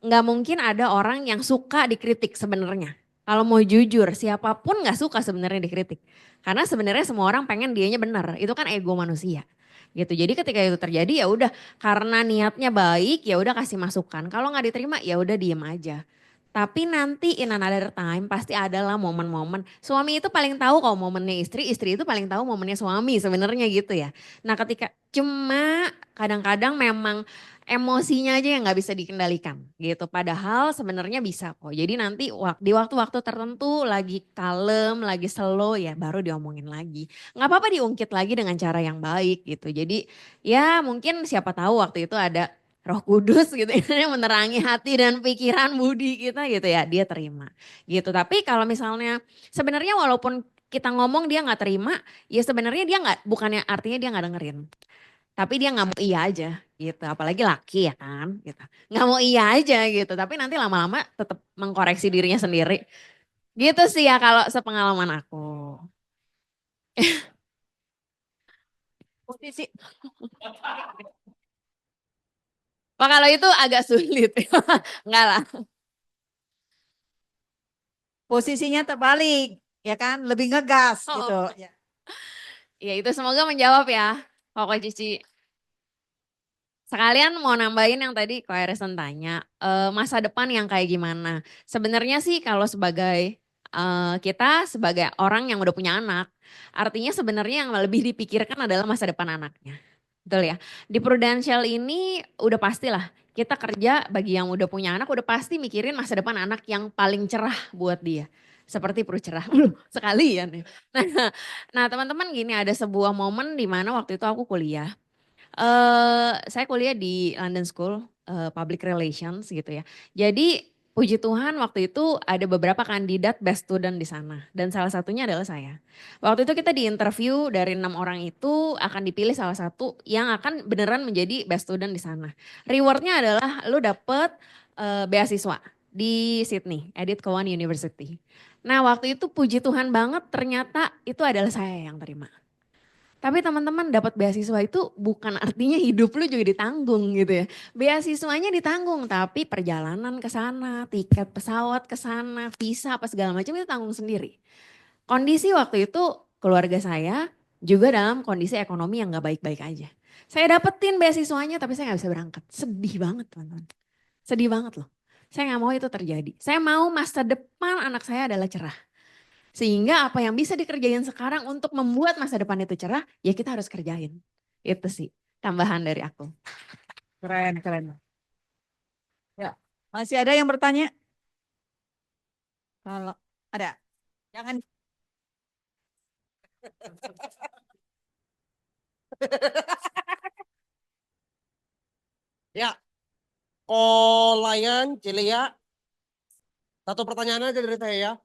nggak mungkin ada orang yang suka dikritik sebenarnya. Kalau mau jujur siapapun nggak suka sebenarnya dikritik. Karena sebenarnya semua orang pengen dianya benar. Itu kan ego manusia gitu. Jadi ketika itu terjadi ya udah karena niatnya baik ya udah kasih masukan. Kalau nggak diterima ya udah diem aja. Tapi nanti in another time pasti adalah momen-momen. Suami itu paling tahu kalau momennya istri, istri itu paling tahu momennya suami sebenarnya gitu ya. Nah ketika cuma kadang-kadang memang emosinya aja yang nggak bisa dikendalikan gitu. Padahal sebenarnya bisa kok. Jadi nanti di waktu-waktu tertentu lagi kalem, lagi slow ya baru diomongin lagi. Nggak apa-apa diungkit lagi dengan cara yang baik gitu. Jadi ya mungkin siapa tahu waktu itu ada Roh Kudus gitu ya, yang menerangi hati dan pikiran budi kita gitu ya, dia terima gitu. Tapi kalau misalnya sebenarnya walaupun kita ngomong dia nggak terima, ya sebenarnya dia nggak, bukannya artinya dia nggak dengerin. Tapi dia nggak mau iya aja gitu, apalagi laki ya kan gitu. Nggak mau iya aja gitu, tapi nanti lama-lama tetap mengkoreksi dirinya sendiri. Gitu sih ya kalau sepengalaman aku. Posisi. Wah kalau itu agak sulit. Enggak lah. Posisinya terbalik, ya kan? Lebih ngegas Oh. gitu. Ya. Ya itu semoga menjawab ya, Koko Cici. Sekalian mau nambahin yang tadi Ko Eresen tanya, masa depan yang kayak gimana? Sebenarnya sih kalau sebagai kita sebagai orang yang udah punya anak, artinya sebenarnya yang lebih dipikirkan adalah masa depan anaknya. Betul ya? Di Prudential ini udah pastilah kita kerja bagi yang udah punya anak udah pasti mikirin masa depan anak yang paling cerah buat dia. Seperti perut cerah sekalian ya. Nah teman-teman gini ada sebuah momen di mana waktu itu aku kuliah. Saya kuliah di London School Public Relations gitu ya. Jadi puji Tuhan waktu itu ada beberapa kandidat best student di sana. Dan salah satunya adalah saya. Waktu itu kita di interview dari 6 orang itu akan dipilih salah satu yang akan beneran menjadi best student di sana. Rewardnya adalah lu dapet beasiswa di Sydney, Edith Cowan University. Nah waktu itu puji Tuhan banget ternyata itu adalah saya yang terima. Tapi teman-teman dapat beasiswa itu bukan artinya hidup lu juga ditanggung gitu ya. Beasiswanya ditanggung tapi perjalanan ke sana, tiket pesawat ke sana, visa apa segala macam itu tanggung sendiri. Kondisi waktu itu keluarga saya juga dalam kondisi ekonomi yang gak baik-baik aja. Saya dapetin beasiswanya tapi saya gak bisa berangkat. Sedih banget teman-teman. Sedih banget loh. Saya gak mau itu terjadi. Saya mau masa depan anak saya adalah cerah. Sehingga apa yang bisa dikerjain sekarang untuk membuat masa depan itu cerah, ya kita harus kerjain. Itu sih tambahan dari aku. Keren, keren. Ya, masih ada yang bertanya? Kalau ada, jangan. Ya, Kolayan, Cilia. Satu pertanyaan aja dari saya ya.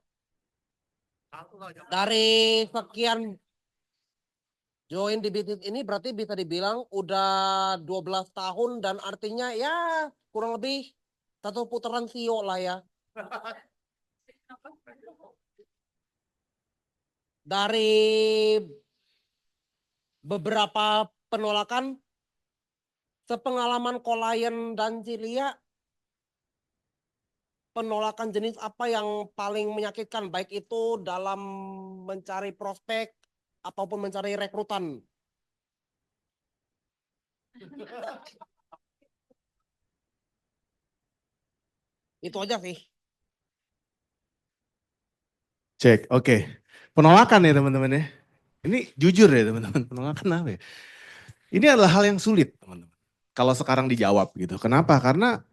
Dari sekian join di bisnis ini berarti bisa dibilang udah 12 tahun dan artinya ya kurang lebih satu putaran CEO lah ya. Dari beberapa penolakan, sepengalaman Kolayan dan Cilia, penolakan jenis apa yang paling menyakitkan, baik itu dalam mencari prospek ataupun mencari rekrutan? Itu aja sih. Cek, oke. Penolakan ya teman-teman ya. Ini jujur ya teman-teman, penolakan apa ya? Ini adalah hal yang sulit teman-teman. Kalau sekarang dijawab gitu. Kenapa? Karena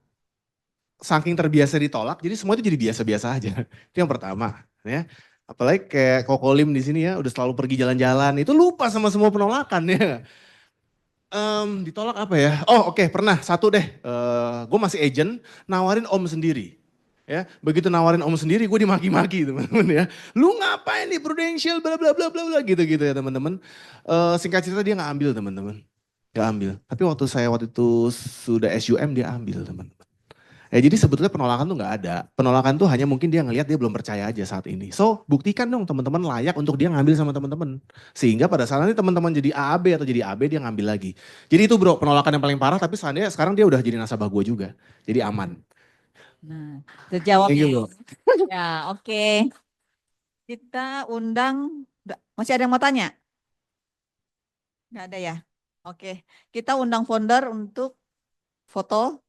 saking terbiasa ditolak, jadi semua itu jadi biasa-biasa aja. Itu yang pertama ya. Apalagi kayak Kokolim di sini ya, udah selalu pergi jalan-jalan, itu lupa sama semua penolakan ya. Ditolak apa ya? Oh oke, pernah satu deh, gue masih agent, nawarin om sendiri. Ya, begitu nawarin om sendiri gue dimaki-maki teman-teman ya. Lu ngapain di Prudential bla bla bla bla bla gitu-gitu ya teman-teman. Singkat cerita dia nggak ambil teman-teman. Nggak ambil. Tapi waktu itu sudah SUM dia ambil teman-teman. Ya jadi sebetulnya penolakan tuh nggak ada. Penolakan tuh hanya mungkin dia ngelihat dia belum percaya aja saat ini. So buktikan dong teman-teman layak untuk dia ngambil sama teman-teman. Sehingga pada saat nanti teman-teman jadi AAB atau jadi AB dia ngambil lagi. Jadi itu bro penolakan yang paling parah tapi sekarang dia udah jadi nasabah gue juga. Jadi aman. Nah, terjawab. Thank you bro. Ya, oke. Kita undang, masih ada yang mau tanya? Nggak ada ya? Oke, kita undang founder untuk foto